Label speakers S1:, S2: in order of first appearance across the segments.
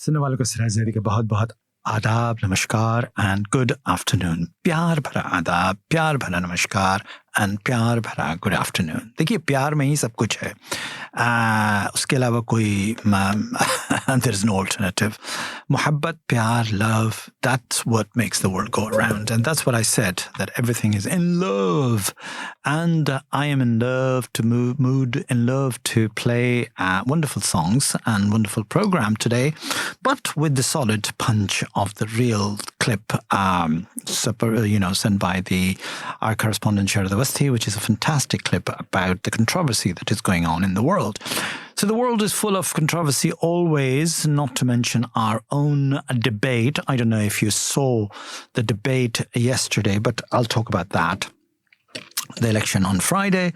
S1: सुनने वालों को सिराज ज़ैदी का बहुत बहुत आदाब, नमस्कार एंड गुड आफ्टरनून। प्यार भरा आदाब, प्यार भरा नमस्कार एंड प्यार भरा गुड आफ्टरनून। देखिए, प्यार में ही सब कुछ है, उसके अलावा कोई देयर इज नो अल्टरनेटिव। मोहब्बत, प्यार, love, that's what makes the world go around and that's what I said, that everything is in love and I am in love to mood in love to play wonderful songs and wonderful program today, but with the solid punch of the real clip sent by our correspondent Sharad Awasthi, which is a fantastic clip about the controversy that is going on in the world. So the world is full of controversy always, not to mention our own debate. I don't know if you saw the debate yesterday, but I'll talk about that. The election on Friday,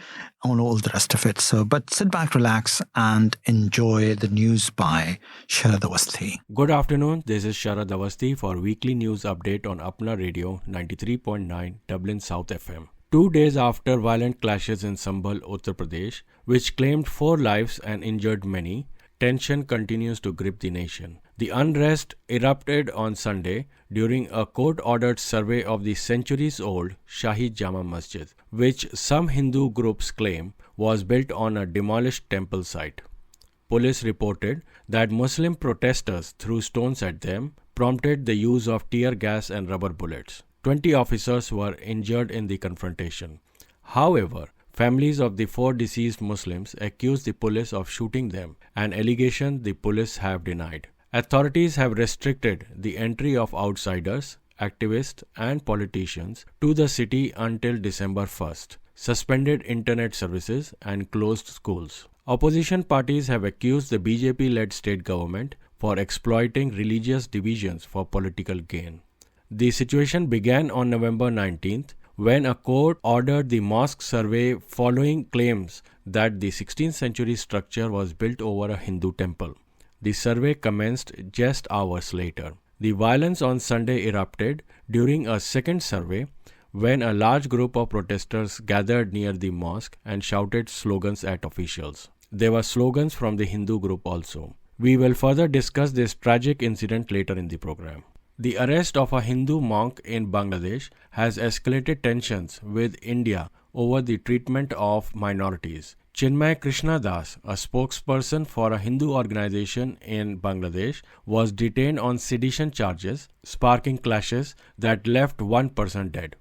S1: and all the rest of it. So, but sit back, relax, and enjoy the news by Sharad Awasthi.
S2: Good afternoon. This is Sharad Awasthi for weekly news update on Apna Radio 93.9 Dublin South FM. 2 days after violent clashes in Sambhal, Uttar Pradesh, which claimed 4 lives and injured many, tension continues to grip the nation. The unrest erupted on Sunday during a court-ordered survey of the centuries-old Shahi Jama Masjid, which some Hindu groups claim was built on a demolished temple site. Police reported that Muslim protesters threw stones at them, prompted the use of tear gas and rubber bullets. 20 officers were injured in the confrontation. However, families of the 4 deceased Muslims accused the police of shooting them, an allegation the police have denied. Authorities have restricted the entry of outsiders, activists, and politicians to the city until December 1st, suspended internet services, and closed schools. Opposition parties have accused the BJP-led state government for exploiting religious divisions for political gain. The situation began on November 19th, when a court ordered the mosque survey following claims that the 16th century structure was built over a Hindu temple. The survey commenced just hours later. The violence on Sunday erupted during a second survey when a large group of protesters gathered near the mosque and shouted slogans at officials. There were slogans from the Hindu group also. We will further discuss this tragic incident later in the program. The arrest of a Hindu monk in Bangladesh has escalated tensions with India over the treatment of minorities. Chinmay Krishna Das, a spokesperson for a Hindu organization in Bangladesh, was detained on sedition charges, sparking clashes that left one person dead.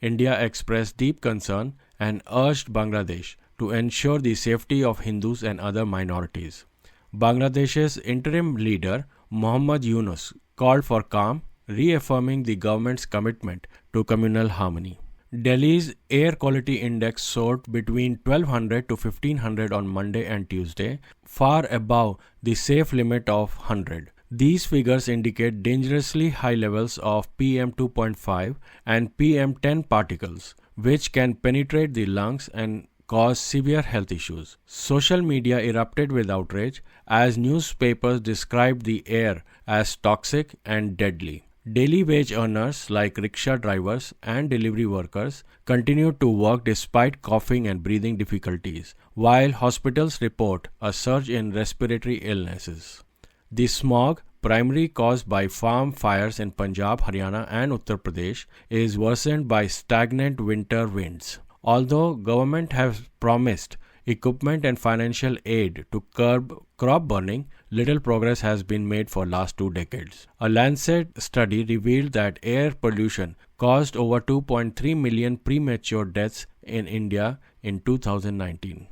S2: India expressed deep concern and urged Bangladesh to ensure the safety of Hindus and other minorities. Bangladesh's interim leader, Muhammad Yunus, called for calm, reaffirming the government's commitment to communal harmony. Delhi's air quality index soared between 1200 to 1500 on Monday and Tuesday, far above the safe limit of 100. These figures indicate dangerously high levels of PM 2.5 and PM 10 particles, which can penetrate the lungs and cause severe health issues. Social media erupted with outrage as newspapers described the air as toxic and deadly. Daily wage earners like rickshaw drivers and delivery workers continued to work despite coughing and breathing difficulties, while hospitals report a surge in respiratory illnesses. The smog, primarily caused by farm fires in Punjab, Haryana and Uttar Pradesh, is worsened by stagnant winter winds. Although government has promised equipment and financial aid to curb crop burning, little progress has been made for last 2 decades. A Lancet study revealed that air pollution caused over 2.3 million premature deaths in India in 2019.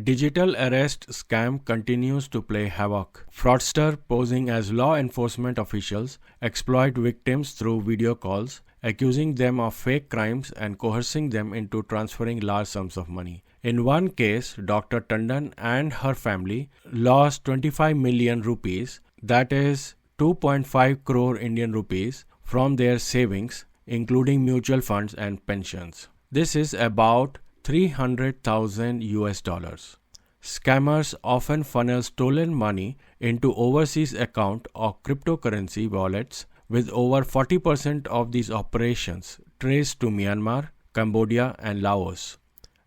S2: Digital arrest scam continues to play havoc. Fraudsters posing as law enforcement officials exploit victims through video calls, accusing them of fake crimes and coercing them into transferring large sums of money. In one case, Dr. Tandon and her family lost 25 million rupees, that is 2.5 crore Indian rupees, from their savings, including mutual funds and pensions. This is about $300,000 US. Scammers often funnel stolen money into overseas account or cryptocurrency wallets, with over 40% of these operations traced to Myanmar, Cambodia and Laos.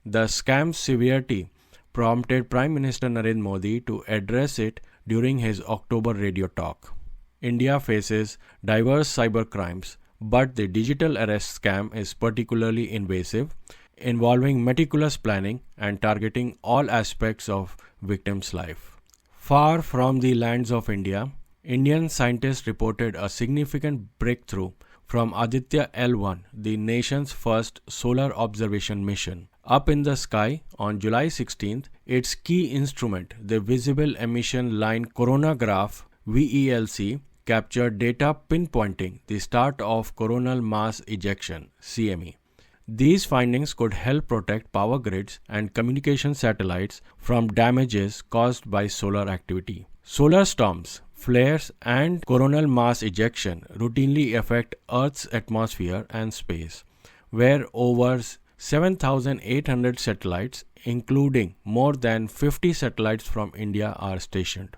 S2: The scam's severity prompted Prime Minister Narendra Modi to address it during his October radio talk. India faces diverse cyber crimes, but the digital arrest scam is particularly invasive, involving meticulous planning and targeting all aspects of victims' life. Far from the lands of India, Indian scientists reported a significant breakthrough from Aditya L1, the nation's first solar observation mission. Up in the sky on July 16th, its key instrument, the Visible Emission Line Coronagraph (VELC), captured data pinpointing the start of coronal mass ejection (CME). These findings could help protect power grids and communication satellites from damages caused by solar activity. Solar storms, flares, and coronal mass ejection routinely affect Earth's atmosphere and space, where over 7,800 satellites, including more than 50 satellites from India, are stationed.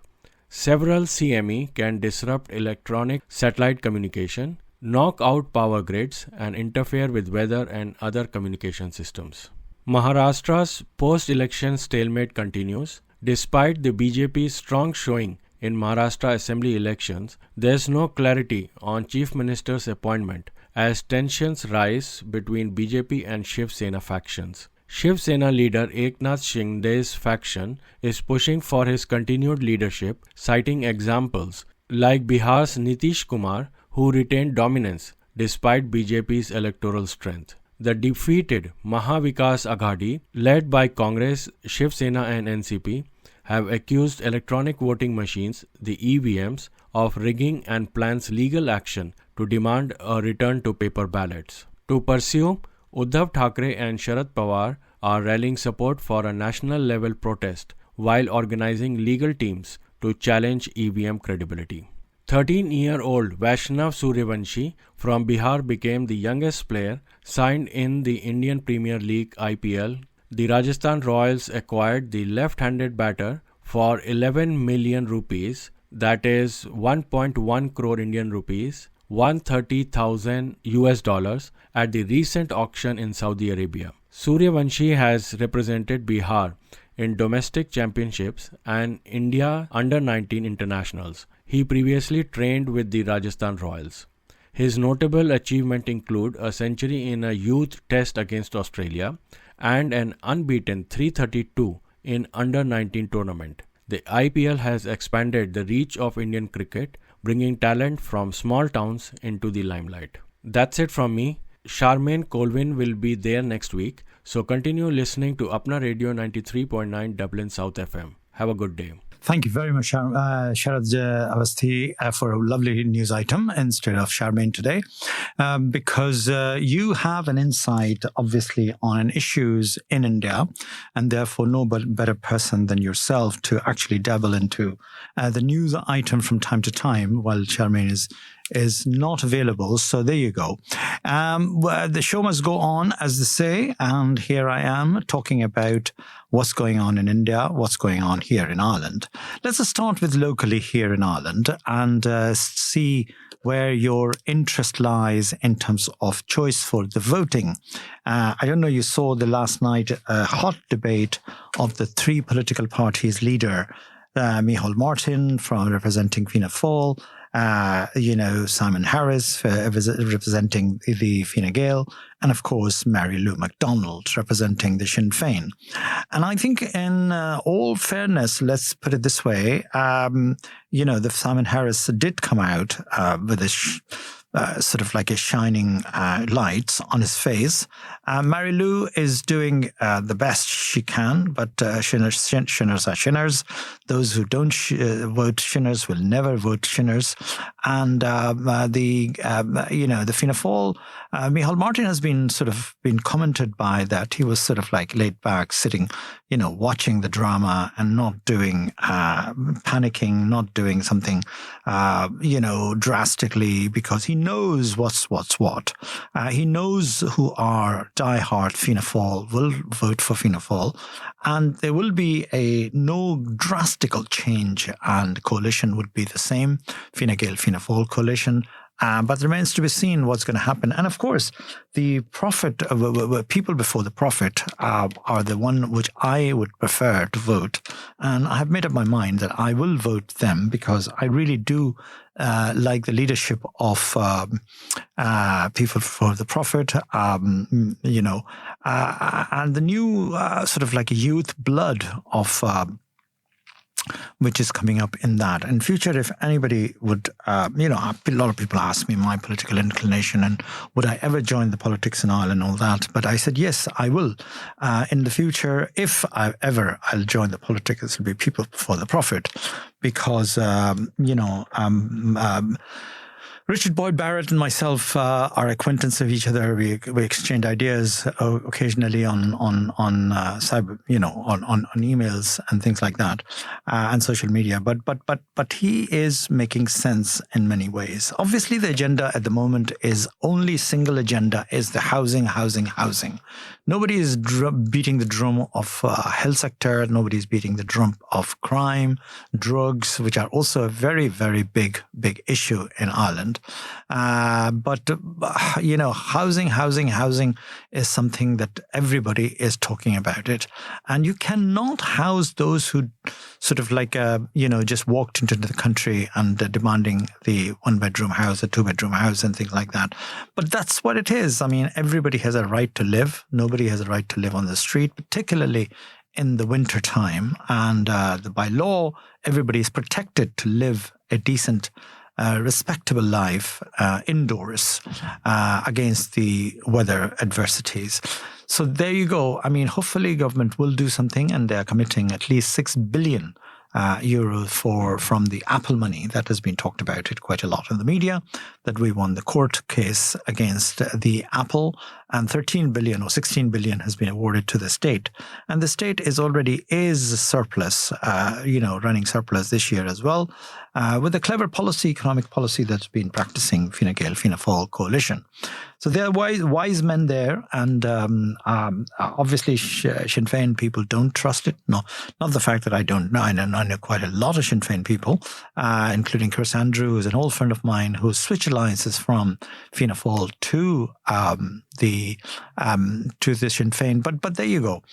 S2: Several CME can disrupt electronic satellite communication, knock out power grids, and interfere with weather and other communication systems. Maharashtra's post-election stalemate continues. Despite the BJP's strong showing in Maharashtra Assembly elections, there is no clarity on Chief Minister's appointment as tensions rise between BJP and Shiv Sena factions. Shiv Sena leader Eknath Shinde's faction is pushing for his continued leadership, citing examples like Bihar's Nitish Kumar, who retained dominance despite BJP's electoral strength. The defeated Mahavikas Aghadi, led by Congress, Shiv Sena and NCP, have accused electronic voting machines, the EVMs, of rigging and plans legal action to demand a return to paper ballots. To pursue, Uddhav Thackeray and Sharad Pawar are rallying support for a national level protest while organizing legal teams to challenge EVM credibility. 13-year-old Vaishnav Suryavanshi from Bihar became the youngest player signed in the Indian Premier League IPL. The Rajasthan Royals acquired the left-handed batter for 11 million rupees, that is 1.1 crore Indian rupees, $130,000 at the recent auction in Saudi Arabia. Suryavanshi has represented Bihar in domestic championships and India under-19 internationals. He previously trained with the Rajasthan Royals. His notable achievements include a century in a youth test against Australia and an unbeaten 332 in under-19 tournament. The IPL has expanded the reach of Indian cricket, bringing talent from small towns into the limelight. That's it from me. Charmaine Colvin will be there next week, so continue listening to Apna Radio 93.9 Dublin South FM. Have a good day.
S1: Thank you very much, Sharad Awasthi, for a lovely news item instead of Charmaine today, because you have an insight, obviously, on issues in India, and therefore no better person than yourself to actually dabble into the news item from time to time while Charmaine is not available. So there you go. Well, the show must go on, as they say, and here I am talking about what's going on in India, what's going on here in Ireland. Let's start with locally here in Ireland and see where your interest lies in terms of choice for the voting. I don't know, you saw the last night hot debate of the three political parties' leader, Micheál Martin from representing Fianna Fáil, Simon Harris representing the Fine Gael, and of course Mary Lou McDonald representing the Sinn Féin. And I think in all fairness, let's put it this way, the Simon Harris did come out with a sort of like a shining light on his face. Mary Lou is doing the best she can, but Shinners are Shinners. Those who don't vote Shinners will never vote Shinners. And the Fianna Fáil, Micheál Martin has been commented by that he was sort of like laid back, sitting, watching the drama and not doing, panicking, not doing something, drastically, because he knows what's what. He knows who are diehard Fianna Fáil will vote for Fianna Fáil, and there will be no drastical change, and coalition would be the same, Fine Gael Fianna Fáil coalition, But remains to be seen what's going to happen. And of course, the prophet, people before the prophet are the one which I would prefer to vote. And I have made up my mind that I will vote them because I really do like the leadership of people before the prophet, and the new sort of like a youth blood of which is coming up in that. In future, if anybody would, a lot of people ask me my political inclination and would I ever join the politics in Ireland and all that. But I said, yes, I will. In the future, if I'll join the politics, it will be people before the prophet because, Richard Boyd Barrett and myself are acquaintance of each other. We exchange ideas occasionally on cyber, on emails and things like that, and social media. But he is making sense in many ways. Obviously, the agenda at the moment is only single agenda is the housing. Nobody is beating the drum of health sector. Nobody is beating the drum of crime, drugs, which are also a very, very big issue in Ireland. But housing is something that everybody is talking about it. And you cannot house those who sort of like, just walked into the country and demanding the 1-bedroom house, a 2-bedroom house and things like that. But that's what it is. I mean, everybody has a right to live. Nobody has a right to live on the street, particularly in the winter time. And by law, everybody is protected to live a decent respectable life indoors against the weather adversities. So there you go. I mean, hopefully government will do something, and they're committing at least 6 billion euro from the Apple money that has been talked about it quite a lot in the media, that we won the court case against the Apple, and 13 billion or 16 billion has been awarded to the state. And the state is surplus, running surplus this year as well, with a clever economic policy that's been practicing Fine Gael, Fianna Fáil coalition. So there are wise men there, and obviously Sinn Féin people don't trust it. No, not the fact that I don't know. I know quite a lot of Sinn Féin people, including Chris Andrew, who's an old friend of mine, who switched alliances from Fianna Fáil to the Sinn Féin. But there you go.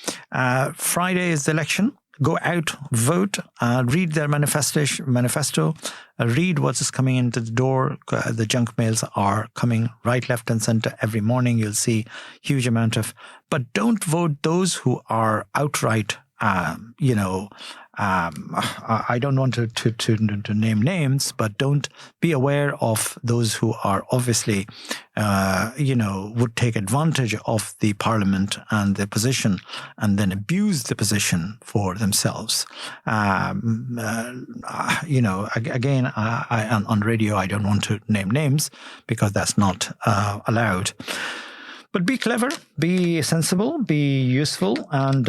S1: Friday is the election. Go out, vote, read their manifesto, read what is coming into the door. The junk mails are coming right, left and center every morning. You'll see huge amount of, but don't vote those who are outright, I don't want to name names, but don't be aware of those who are obviously, would take advantage of the parliament and the position and then abuse the position for themselves. Again, on radio, I don't want to name names because that's not allowed. But be clever, be sensible, be useful, and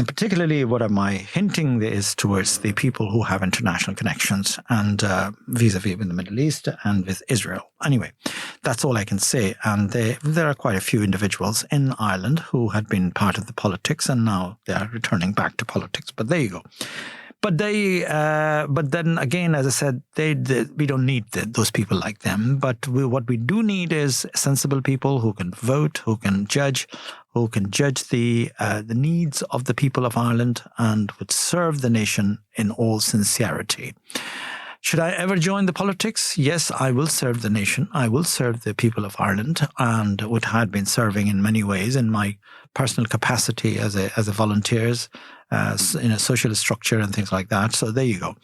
S1: particularly what am I hinting is towards the people who have international connections and vis-a-vis in the Middle East and with Israel. Anyway, that's all I can say. And there are quite a few individuals in Ireland who had been part of the politics and now they are returning back to politics. But there you go. But then again, as I said, we don't need those people like them. But what we do need is sensible people who can vote, who can judge the needs of the people of Ireland and would serve the nation in all sincerity. Should I ever join the politics? Yes, I will serve the nation. I will serve the people of Ireland, and would had been serving in many ways in my personal capacity as a volunteer, in a social structure and things like that. So there you go.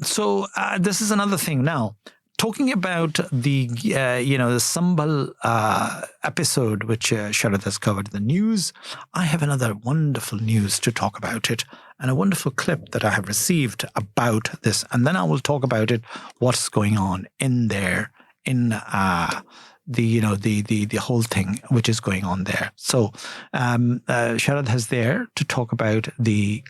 S1: So this is another thing now. Talking about the Sambhal episode, which Sharad has covered in the news, I have another wonderful news to talk about it, and a wonderful clip that I have received about this. And then I will talk about it, what's going on in there, in the whole thing which is going on there. So Sharad has there to talk about the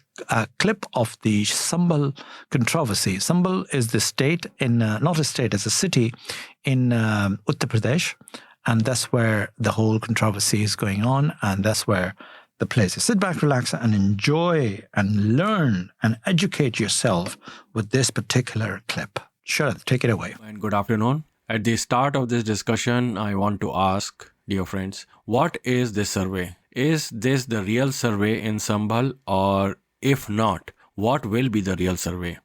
S1: clip of the Sambhal controversy. Sambhal is the state not a state, it's a city in Uttar Pradesh, and that's where the whole controversy is going on, and that's where the place is. Sit back, relax, and enjoy and learn and educate yourself with this particular clip. Sharad, take it away.
S2: And good afternoon. At the start of this discussion, I want to ask, dear friends, what is this survey? Is this the real survey in Sambhal, or if not, what will be the real survey?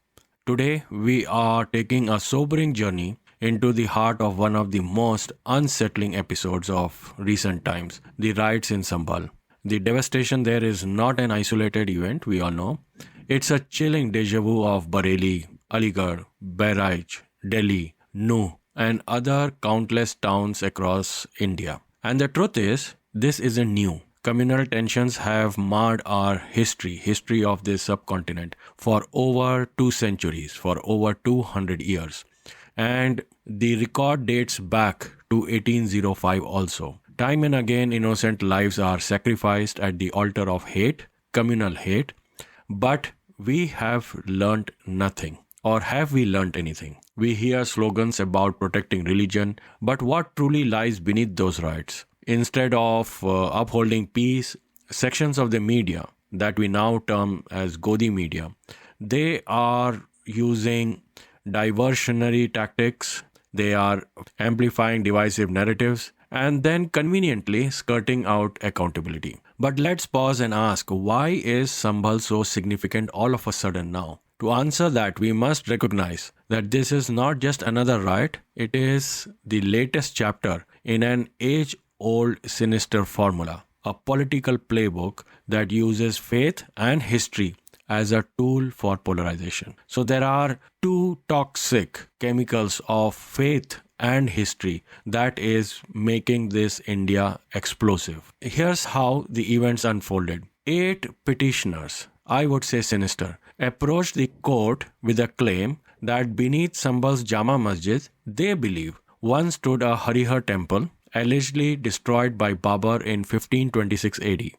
S2: Today, we are taking a sobering journey into the heart of one of the most unsettling episodes of recent times, the riots in Sambhal. The devastation there is not an isolated event, we all know. It's a chilling deja vu of Bareilly, Aligarh, Bareilly, Delhi, Nuh, and other countless towns across India. And the truth is, this isn't new. Communal tensions have marred our history of this subcontinent for over 2 centuries, for over 200 years. And the record dates back to 1805 also. Time and again, innocent lives are sacrificed at the altar of hate, communal hate, but we have learnt nothing. Or have we learnt anything? We hear slogans about protecting religion, but what truly lies beneath those riots? Instead of upholding peace, sections of the media that we now term as Godi media, they are using diversionary tactics, they are amplifying divisive narratives, and then conveniently skirting out accountability. But let's pause and ask, why is Sambhal so significant all of a sudden now? To answer that, we must recognize that this is not just another riot, it is the latest chapter in an age-old sinister formula, a political playbook that uses faith and history as a tool for polarization. So there are two toxic chemicals of faith and history that is making this India explosive. Here's how the events unfolded. 8 petitioners, I would say sinister, approached the court with a claim that beneath Sambhal's Jama Masjid, they believe once stood a Harihar temple allegedly destroyed by Babur in 1526 AD.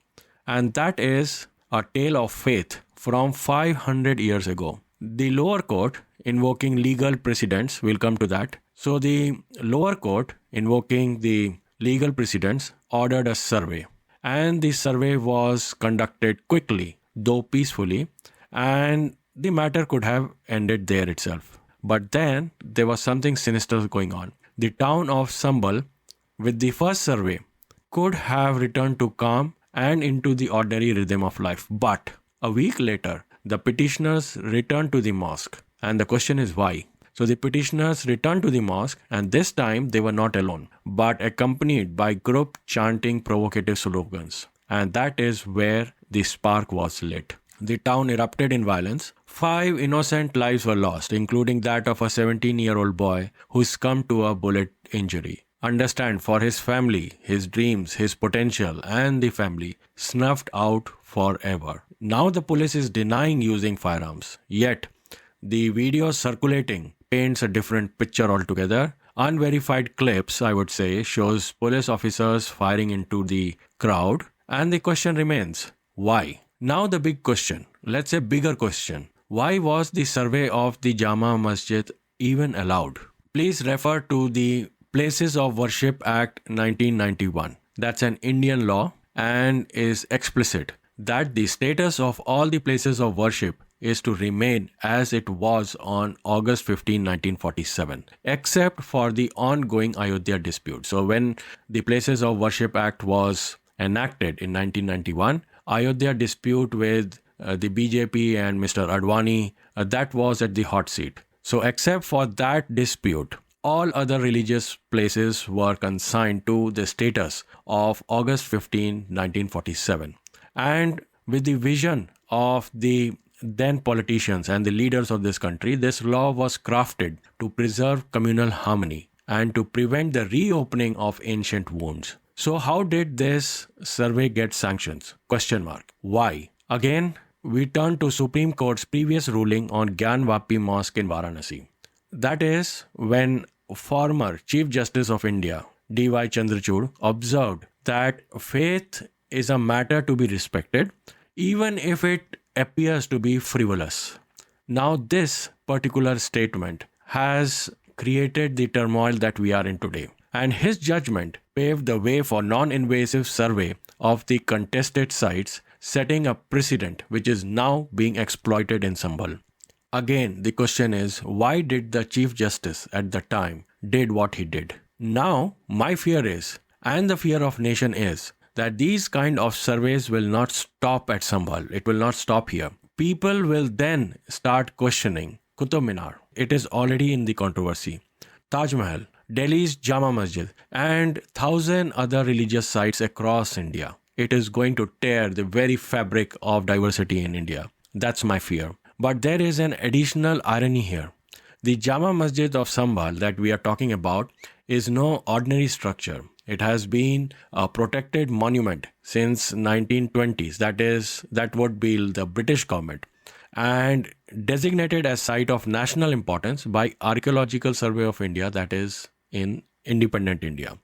S2: And that is a tale of faith from 500 years ago. The lower court, invoking legal precedents, will come to that. So the lower court, invoking the legal precedents, ordered a survey. And the survey was conducted quickly, though peacefully, and the matter could have ended there itself. But then there was something sinister going on. The town of Sambhal, with the first survey, could have returned to calm and into the ordinary rhythm of life. But a week later, the petitioners returned to the mosque. And the question is why? So the petitioners returned to the mosque, and this time they were not alone, but accompanied by group chanting provocative slogans. And that is where the spark was lit. The town erupted in violence. 5 innocent lives were lost, including that of a 17-year-old boy who succumbed to a bullet injury. Understand, for his family, his dreams, his potential, and the family snuffed out forever. Now the police is denying using firearms. Yet, the video circulating paints a different picture altogether. Unverified clips, I would say, shows police officers firing into the crowd. And the question remains, why? Now the big question, let's say bigger question. Why was the survey of the Jama Masjid even allowed? Please refer to the Places of Worship Act 1991. That's an Indian law and is explicit that the status of all the places of worship is to remain as it was on August 15, 1947, except for the ongoing Ayodhya dispute. So when the Places of Worship Act was enacted in 1991, Ayodhya dispute with the BJP and Mr. Advani, that was at the hot seat. So except for that dispute, all other religious places were consigned to the status of August 15, 1947. And with the vision of the then politicians and the leaders of this country, this law was crafted to preserve communal harmony and to prevent the reopening of ancient wounds. So how did this survey get sanctions? Question mark. Why? Again, we turn to Supreme Court's previous ruling on Gyan Vapi Mosque in Varanasi. That is when former Chief Justice of India, D.Y. Chandrachud, observed that faith is a matter to be respected, even if it appears to be frivolous. Now, this particular statement has created the turmoil that we are in today. And his judgment paved the way for non-invasive survey of the contested sites, setting a precedent which is now being exploited in Sambhal. Again, the question is, why did the Chief Justice at the time did what he did? Now, my fear is, and the fear of nation is, that these kind of surveys will not stop at Sambhal. It will not stop here. People will then start questioning Qutub Minar. It is already in the controversy. Taj Mahal, Delhi's Jama Masjid, and 1,000 other religious sites across India. It is going to tear the very fabric of diversity in India. That's my fear. But there is an additional irony here. The Jama Masjid of Sambhal that we are talking about is no ordinary structure. It has been a protected monument since 1920s. That would be the British government, and designated as site of national importance by Archaeological Survey of India, that is in independent India.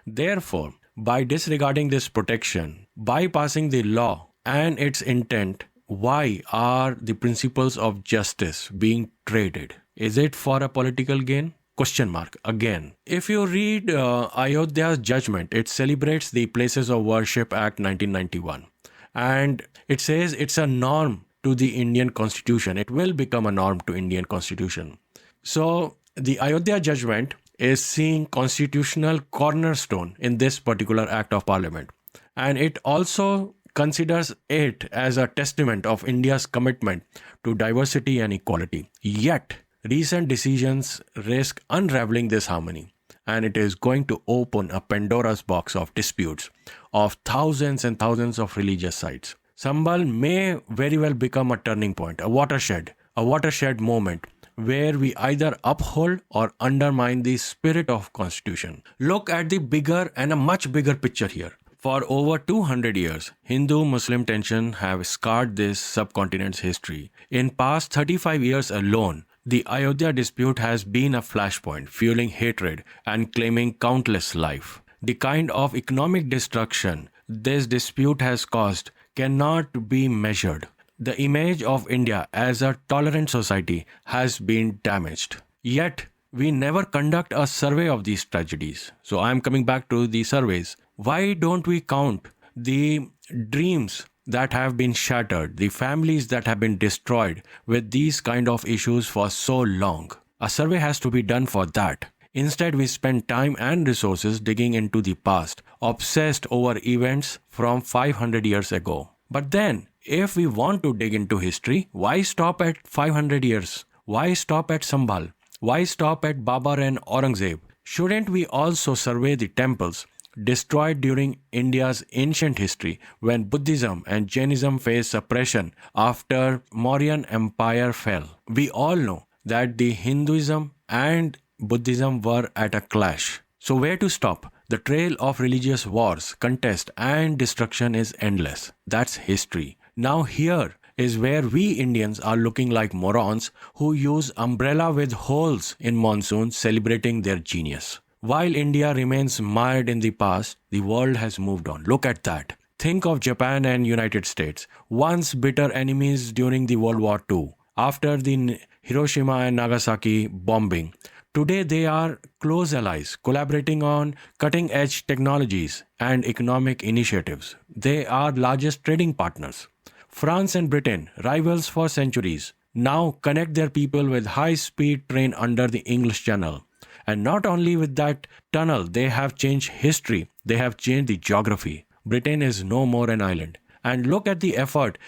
S2: Therefore, by disregarding this protection, bypassing the law and its intent, why are the principles of justice being traded? Is it for a political gain? Question mark again. If you read Ayodhya's judgment, it celebrates the Places of Worship Act 1991. And it says it's a norm to the Indian Constitution. It will become a norm to Indian Constitution. So the Ayodhya judgment is seeing constitutional cornerstone in this particular act of parliament. And it also considers it as a testament of India's commitment to diversity and equality. Yet, recent decisions risk unraveling this harmony, and it is going to open a Pandora's box of disputes of thousands and thousands of religious sites. Sambhal may very well become a turning point, a watershed moment where we either uphold or undermine the spirit of Constitution. Look at the bigger and a much bigger picture here. For over 200 years, Hindu-Muslim tension have scarred this subcontinent's history. In past 35 years alone, the Ayodhya dispute has been a flashpoint, fueling hatred and claiming countless lives. The kind of economic destruction this dispute has caused cannot be measured. The image of India as a tolerant society has been damaged. Yet, we never conduct a survey of these tragedies. So I am coming back to the surveys. Why don't we count the dreams that have been shattered, the families that have been destroyed with these kind of issues for so long? A survey has to be done for that. Instead, we spend time and resources digging into the past, obsessed over events from 500 years ago. But then, if we want to dig into history, why stop at 500 years? Why stop at Sambhal? Why stop at Babar and Aurangzeb? Shouldn't we also survey the temples destroyed during India's ancient history when Buddhism and Jainism faced suppression after Mauryan Empire fell? We all know that the Hinduism and Buddhism were at a clash. So where to stop? The trail of religious wars, contest and destruction is endless. That's history. Now here is where we Indians are looking like morons who use umbrella with holes in monsoon celebrating their genius. While India remains mired in the past, the world has moved on. Look at that. Think of Japan and United States, once bitter enemies during the World War II. After the Hiroshima and Nagasaki bombing, today they are close allies, collaborating on cutting-edge technologies and economic initiatives. They are largest trading partners. France and Britain, rivals for centuries, now connect their people with high-speed train under the English Channel. And not only with that tunnel, they have changed history, they have changed the geography. Britain is no more an island. And look at the effort,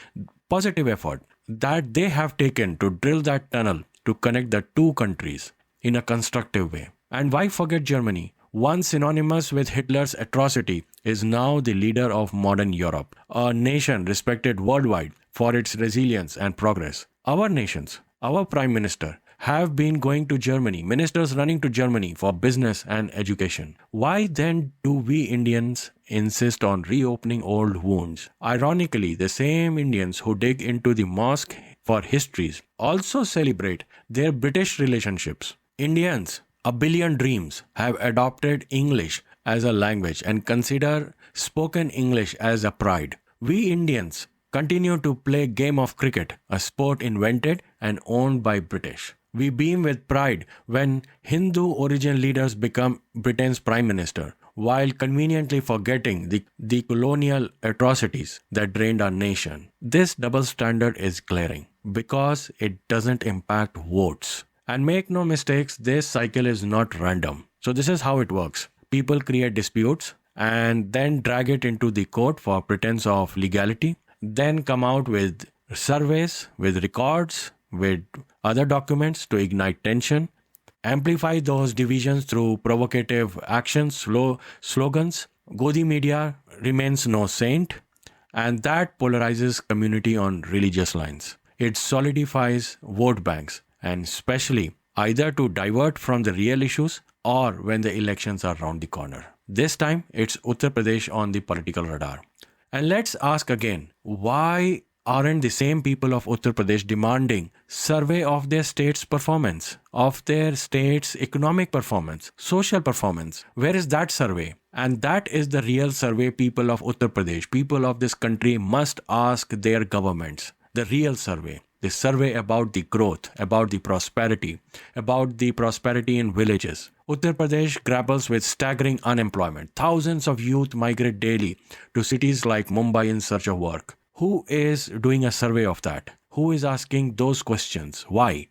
S2: positive effort, that they have taken to drill that tunnel to connect the two countries in a constructive way. And why forget Germany? Once synonymous with Hitler's atrocity, is now the leader of modern Europe, a nation respected worldwide for its resilience and progress. Our nations, our Prime Minister, have been going to Germany, ministers running to Germany for business and education. Why then do we Indians insist on reopening old wounds? Ironically, the same Indians who dig into the mosque for histories also celebrate their British relationships. Indians, a billion dreams, have adopted English as a language and consider spoken English as a pride. We Indians continue to play game of cricket, a sport invented and owned by British. We beam with pride when Hindu origin leaders become Britain's prime minister, while conveniently forgetting the colonial atrocities that drained our nation. This double standard is glaring because it doesn't impact votes. And make no mistakes, this cycle is not random. So this is how it works. People create disputes and then drag it into the court for pretense of legality, then come out with surveys, with records, with other documents to ignite tension, amplify those divisions through provocative actions, slogans. Godi media remains no saint, and that polarizes community on religious lines. It solidifies vote banks, and especially either to divert from the real issues or when the elections are around the corner. This time, it's Uttar Pradesh on the political radar. And let's ask again, why aren't the same people of Uttar Pradesh demanding survey of their state's performance, of their state's economic performance, social performance? Where is that survey? And that is the real survey people of Uttar Pradesh, people of this country must ask their governments. The real survey. The survey about the growth, about the prosperity in villages. Uttar Pradesh grapples with staggering unemployment. Thousands of youth migrate daily to cities like Mumbai in search of work. Who is doing a survey of that? Who is asking those questions? Why?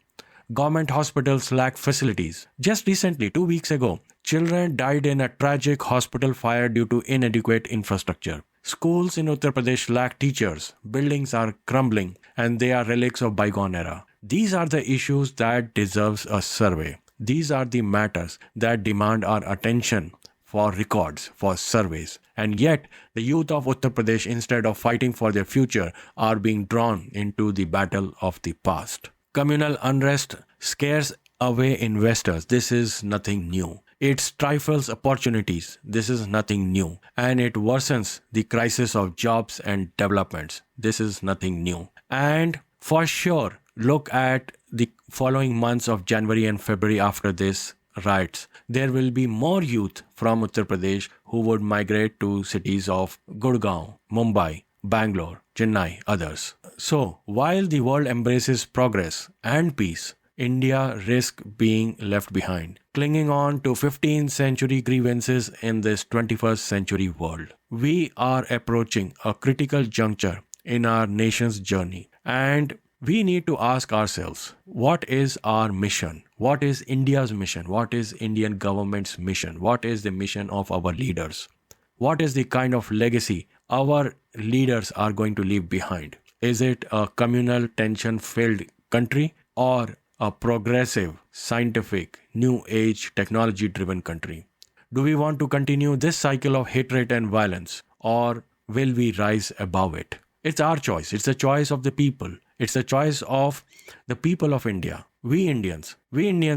S2: Government hospitals lack facilities. Just recently, 2 weeks ago, children died in a tragic hospital fire due to inadequate infrastructure. Schools in Uttar Pradesh lack teachers. Buildings are crumbling and they are relics of bygone era. These are the issues that deserves a survey. These are the matters that demand our attention for records, for surveys. And yet, the youth of Uttar Pradesh, instead of fighting for their future, are being drawn into the battle of the past. Communal unrest scares away investors. This is nothing new. It stifles opportunities. This is nothing new. And it worsens the crisis of jobs and developments. This is nothing new. And for sure, look at the following months of January and February after this riots. There will be more youth from Uttar Pradesh who would migrate to cities of Gurgaon, Mumbai, Bangalore, Chennai, others. So, while the world embraces progress and peace, India risks being left behind, clinging on to 15th century grievances in this 21st century world. We are approaching a critical juncture in our nation's journey, and we need to ask ourselves, what is our mission? What is India's mission? What is Indian government's mission? What is the mission of our leaders? What is the kind of legacy our leaders are going to leave behind? Is it a communal, tension-filled country or a progressive, scientific, new age, technology-driven country? Do we want to continue this cycle of hatred and violence, or will we rise above it? It's our choice. It's a choice of the people. It's a choice of the people of India. We Indians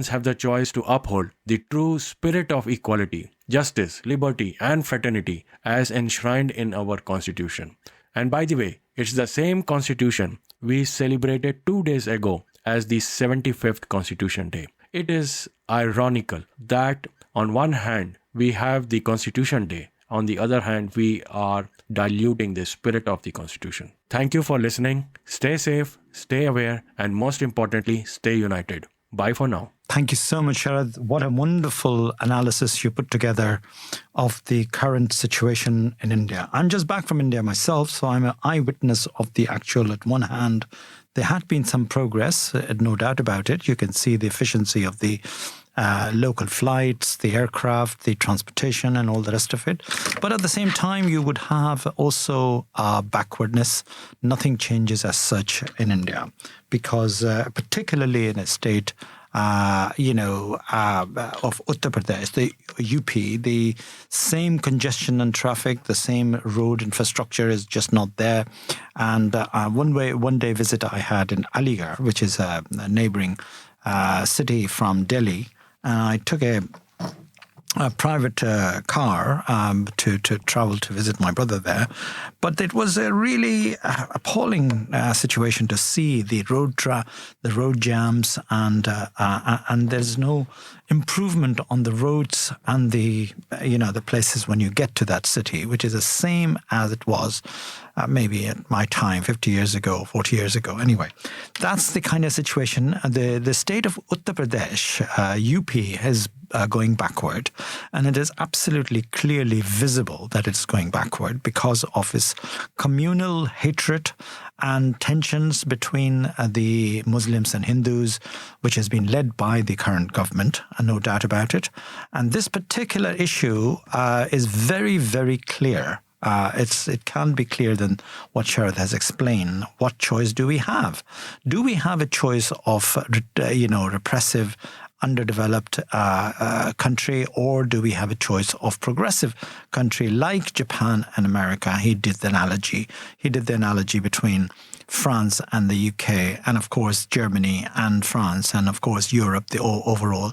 S2: have the choice to uphold the true spirit of equality, justice, liberty, and fraternity as enshrined in our constitution. And by the way, it's the same constitution we celebrated 2 days ago as the 75th Constitution Day. It is ironical that on one hand, we have the Constitution Day. On the other hand, we are diluting the spirit of the Constitution. Thank you for listening. Stay safe, stay aware, and most importantly, stay united. Bye for now.
S1: Thank you so much, Sharad. What a wonderful analysis you put together of the current situation in India. I'm just back from India myself, so I'm an eyewitness of the actual. At one hand, there had been some progress, no doubt about it. You can see the efficiency of the local flights, the aircraft, the transportation, and all the rest of it. But at the same time, you would have also backwardness. Nothing changes as such in India because particularly in a state of Uttar Pradesh, the UP, the same congestion and traffic, the same road infrastructure is just not there. And one day visit I had in Aligarh, which is a neighboring city from Delhi, and I took a private car to travel to visit my brother there. But it was a really appalling situation to see the road jams, and there's no improvement on the roads and the places when you get to that city, which is the same as it was maybe at my time 50 years ago, 40 years ago. Anyway, that's the kind of situation. The state of Uttar Pradesh, UP, is going backward, and it is absolutely clearly visible that it's going backward because of its communal hatred and tensions between the Muslims and Hindus, which has been led by the current government, no doubt about it. And this particular issue is very, very clear. It can't be clearer than what Sharad has explained. What choice do we have? Do we have a choice of, repressive, underdeveloped country, or do we have a choice of progressive country like Japan and America? He did the analogy between France and the UK, and of course Germany and France, and of course Europe, the overall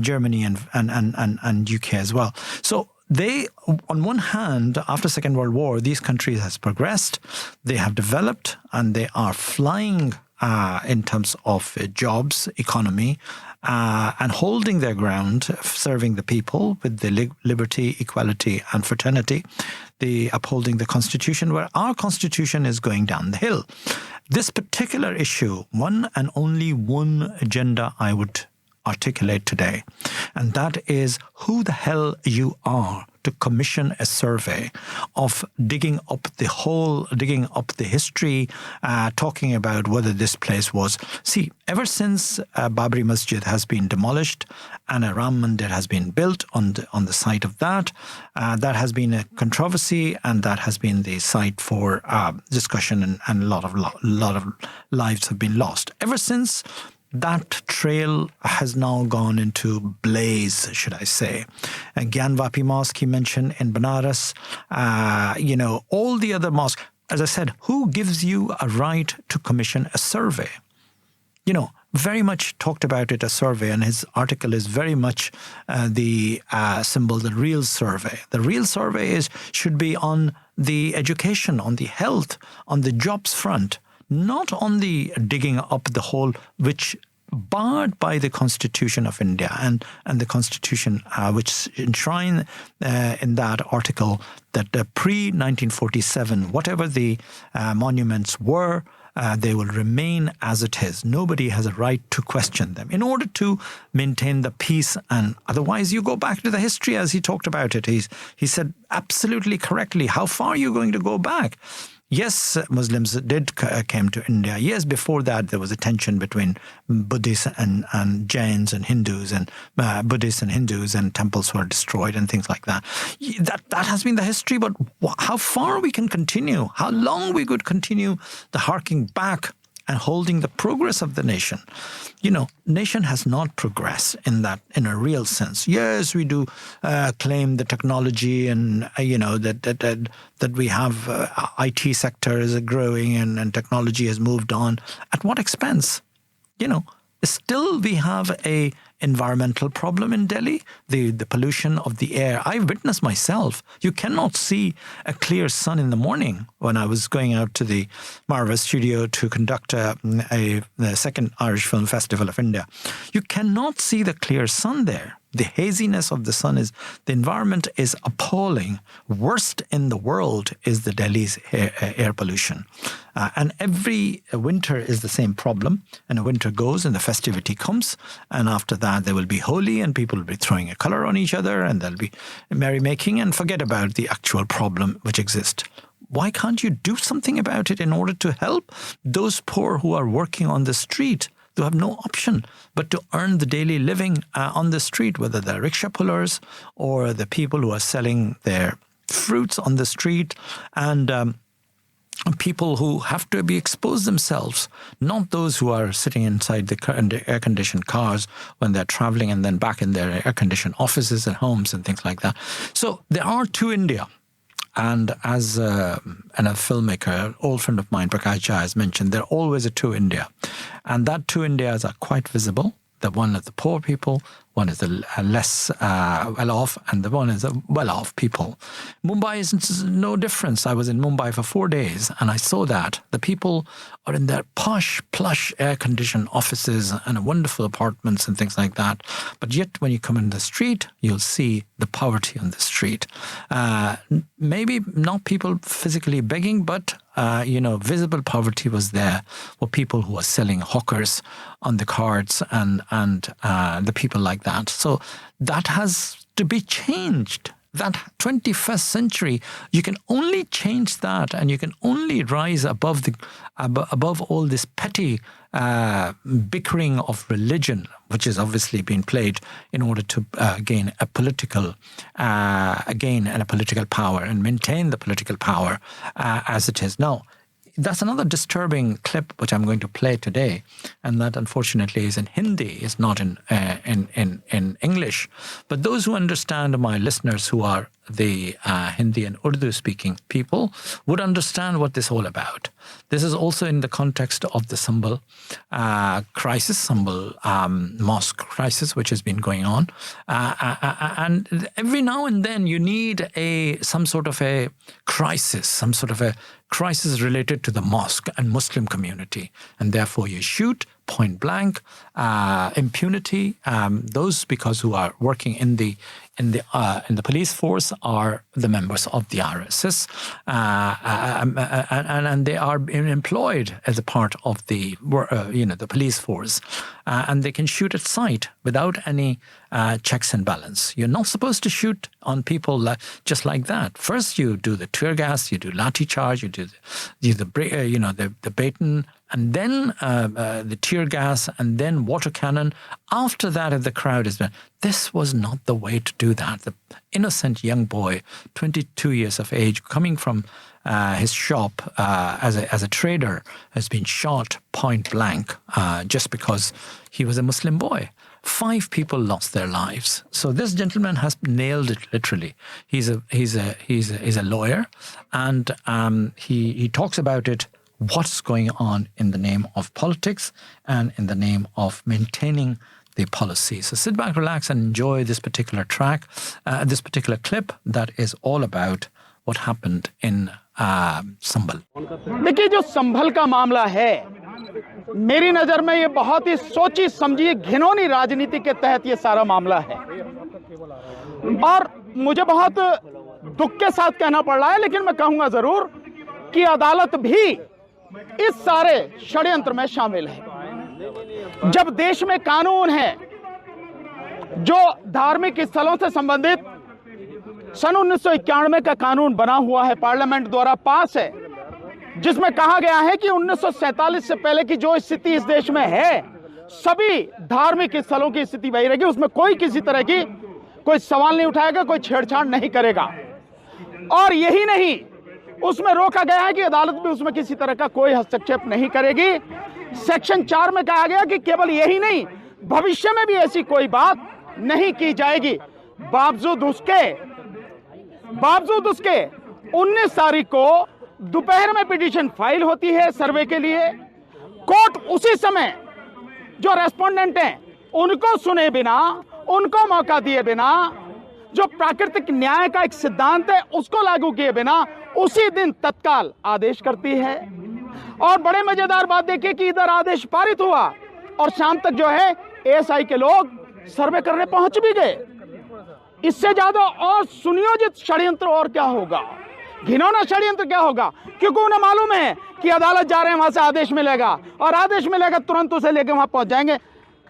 S1: Germany and UK as well. So they, on one hand, after Second World War, these countries has progressed, they have developed, and they are flying in terms of jobs, economy, and holding their ground, serving the people with the liberty, equality, and fraternity, the upholding the Constitution, where our Constitution is going down the hill. This particular issue, one and only one agenda I would articulate today, and that is who the hell you are to commission a survey of digging up the history, talking about whether this place was. See, ever since Babri Masjid has been demolished and a Ram Mandir has been built on the site of that, that has been a controversy, and that has been the site for discussion, and a lot of lives have been lost. Ever since, that trail has now gone into blaze, should I say. Gyanvapi Mosque he mentioned in Banaras, all the other mosques. As I said, who gives you a right to commission a survey? Very much talked about it, a survey, and his article is very much the symbol, the real survey. The real survey should be on the education, on the health, on the jobs front, not on the digging up the hole, which barred by the Constitution of India and the Constitution which enshrine in that article that pre-1947, whatever the monuments were, they will remain as it is. Nobody has a right to question them in order to maintain the peace. And otherwise, you go back to the history as he talked about it. He said absolutely correctly, how far are you going to go back? Yes, Muslims came to India. Yes, before that there was a tension between Buddhists and Jains and Hindus, and Buddhists and Hindus, and temples were destroyed and things like that. That has been the history, but how far we can continue, how long we could continue the harking back and holding the progress of the nation. Nation has not progressed in a real sense. Yes, we do claim the technology, and that we have IT sector is growing, and technology has moved on. At what expense? Still we have a environmental problem in Delhi, the pollution of the air. I witnessed myself. You cannot see a clear sun in the morning. When I was going out to the Marva studio to conduct the second Irish Film Festival of India, you cannot see the clear sun there. The haziness of the sun the environment is appalling. Worst in the world is the Delhi's air pollution. And every winter is the same problem. And a winter goes and the festivity comes. And after that, there will be Holi, and people will be throwing a color on each other, and there'll be merrymaking, and forget about the actual problem which exists. Why can't you do something about it in order to help those poor who are working on the street? They have no option but to earn the daily living on the street, whether they're rickshaw pullers or the people who are selling their fruits on the street, and people who have to be exposed themselves, not those who are sitting inside the air-conditioned cars when they're traveling and then back in their air-conditioned offices and homes and things like that. So there are two India. And as a filmmaker, an old friend of mine, Prakash Jha, has mentioned, there are always a two India. And that two Indias are quite visible. The one of the poor people, One is the less well-off, and the one is the well-off people. Mumbai is no difference. I was in Mumbai for 4 days, and I saw that. The people are in their posh, plush, air-conditioned offices and wonderful apartments and things like that. But yet, when you come in the street, you'll see the poverty on the street. Maybe not people physically begging, but visible poverty was there for people who were selling hawkers on the cards and the people like that. So that has to be changed. That 21st century, you can only change that, and you can only rise above all this petty bickering of religion, which is obviously being played in order to gain a political power and maintain the political power as it is now. That's another disturbing clip which I'm going to play today, and that unfortunately is in Hindi, is not in English. But those who understand, my listeners who are the Hindi and Urdu speaking people, would understand what this is all about. This is also in the context of the Sambhal crisis, Sambhal mosque crisis, which has been going on. And every now and then you need some sort of a crisis related to the mosque and Muslim community. And therefore you shoot point blank, impunity. Those because who are working in the police force are the members of the RSS, and they are employed as a part of the police force, and they can shoot at sight without any checks and balance. You're not supposed to shoot on people just like that. First, you do the tear gas, you do lathi charge, you do the baton, and then the tear gas, and then water cannon. After that, if the crowd is done, this was not the way to do that. The innocent young boy, 22 years of age, coming from his shop as a trader, has been shot point blank just because he was a Muslim boy. 5 people lost their lives. So this gentleman has nailed it literally. He's a lawyer, and he talks about it. What's going on in the name of politics and in the name of maintaining the policy. So sit back, relax, and enjoy this particular track, this particular clip that is all about what happened in संभल.
S3: देखिए, जो संभल का मामला है, मेरी नज़र में ये बहुत ही सोची समझी घिनौनी राजनीति के तहत ये सारा मामला है, और मुझे बहुत दुख के साथ कहना पड़ रहा है, लेकिन मैं कहूँगा ज़रूर कि अदालत भी इस सारे षड्यंत्र में शामिल है। जब देश में कानून है जो धार्मिक स्थलों से संबंधित सन 1991 का कानून बना हुआ है, पार्लियामेंट द्वारा पास है, जिसमें कहा गया है कि 1947 से पहले की जो स्थिति इस देश में है, सभी धार्मिक स्थलों की स्थिति वही रहेगी, उसमें कोई किसी तरह की कोई सवाल नहीं उठाएगा, कोई छेड़छाड़ नहीं करेगा। और यही नहीं, उसमें रोका गया है कि अदालत भी उसमें किसी तरह का कोई हस्तक्षेप नहीं करेगी। सेक्शन 4 में कहा गया कि केवल यही नहीं, भविष्य में भी ऐसी कोई बात नहीं की जाएगी। बावजूद उसके 19 तारीख को दोपहर में पिटीशन फाइल होती है सर्वे के लिए। कोर्ट उसी समय जो रेस्पोंडेंट हैं उनको सुने बिना, उनको मौका दिए बिना, जो प्राकृतिक न्याय का एक सिद्धांत है उसको लागू किए बिना उसी दिन तत्काल आदेश करती है। और बड़े मजेदार बात देखिए कि इधर आदेश पारित हुआ और शाम तक जो है एएसआई के लोग सर्वे करने पहुंच भी गए। इससे ज्यादा और सुनियोजित षड्यंत्र और क्या होगा, घिनौना षड्यंत्र क्या होगा, क्योंकि उन्हें मालूम है कि अदालत जा रहे हैं, वहां से आदेश मिलेगा और आदेश मिलेगा तुरंत उसे लेकर वहां पहुंच जाएंगे।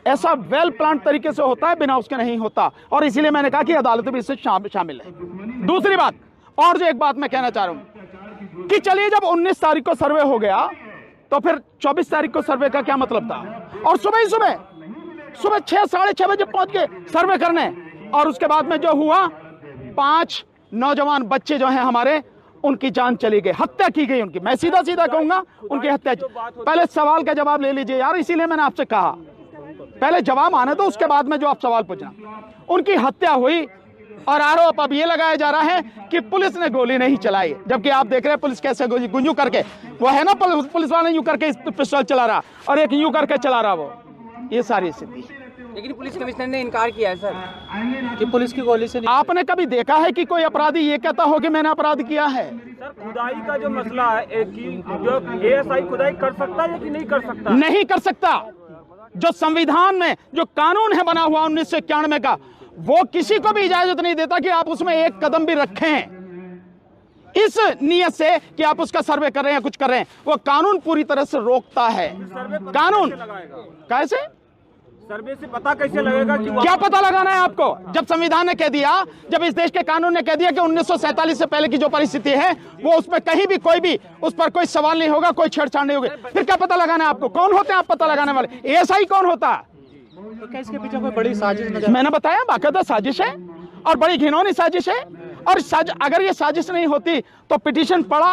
S3: ऐसा वेल प्लान तरीके से होता है, बिना उसके नहीं होता, और इसीलिए मैंने कहा कि अदालत भी इससे शामिल है। दूसरी बात, और जो एक बात मैं कहना चाह रहा हूं कि चलिए जब 19 तारीख को सर्वे हो गया तो फिर 24 तारीख को सर्वे का क्या मतलब था, और सुबह 6 साढ़े 6 बजे पहुंच गए सर्वे करने, और उसके बाद में जो हुआ 5 नौजवान बच्चे जो हैं हमारे, उनकी जान चली गई, हत्या की गई उनकी। मैं सीधा कहूंगा उनकी हत्या। पहले सवाल का जवाब ले लीजिए यार, इसीलिए मैंने आपसे कहा पहले जवाब आने दो, उसके बाद में जो आप सवाल पूछना। उनकी हत्या हुई और आरोप अब ये लगाया जा रहा है कि पुलिस ने गोली नहीं चलाई, जबकि आप देख रहे हैं पुलिस कैसे गुंजू करके, वो है ना पुलिस वाला यूं करके पिस्टल चला रहा और एक यूं करके चला रहा, वो ये सारी स्थिति।
S4: लेकिन पुलिस कमिश्नर ने इनकार किया है सर
S5: कि पुलिस की गोली से
S3: आपने कभी देखा है कि कोई अपराधी ये कहता हो कि मैंने अपराध किया है?
S5: सर खुदाई का जो मसला है कि जो एएसआई खुदाई कर सकता है कि नहीं कर सकता?
S3: नहीं कर सकता। जो संविधान में जो कानून है बना हुआ 1991 का, वो किसी को भी इजाजत नहीं देता कि आप उसमें एक कदम भी रखें इस नियत से कि आप उसका सर्वे कर रहे हैं, कुछ कर रहे हैं। वो कानून पूरी तरह से रोकता है। कानून कैसे
S5: सर्वे से पता कैसे लगेगा कि
S3: क्या पता लगाना है आपको? जब संविधान ने कह दिया, जब इस देश के कानून ने कह दिया कि 1947 से पहले की जो परिस्थिति है वो उसमें कहीं भी कोई भी उस पर कोई सवाल नहीं होगा, कोई छेड़छाड़ नहीं होगी, फिर क्या पता लगाना है आपको? कौन होते हैं आप पता लगाने वाले? एएसआई कौन होता है?
S5: तो क्या इसके पीछे कोई बड़ी साजिश नजर?
S3: मैंने बताया बाकायदा साजिश है और बड़ी घिनौनी साजिश है। और अगर ये साजिश नहीं होती तो पिटीशन पड़ा,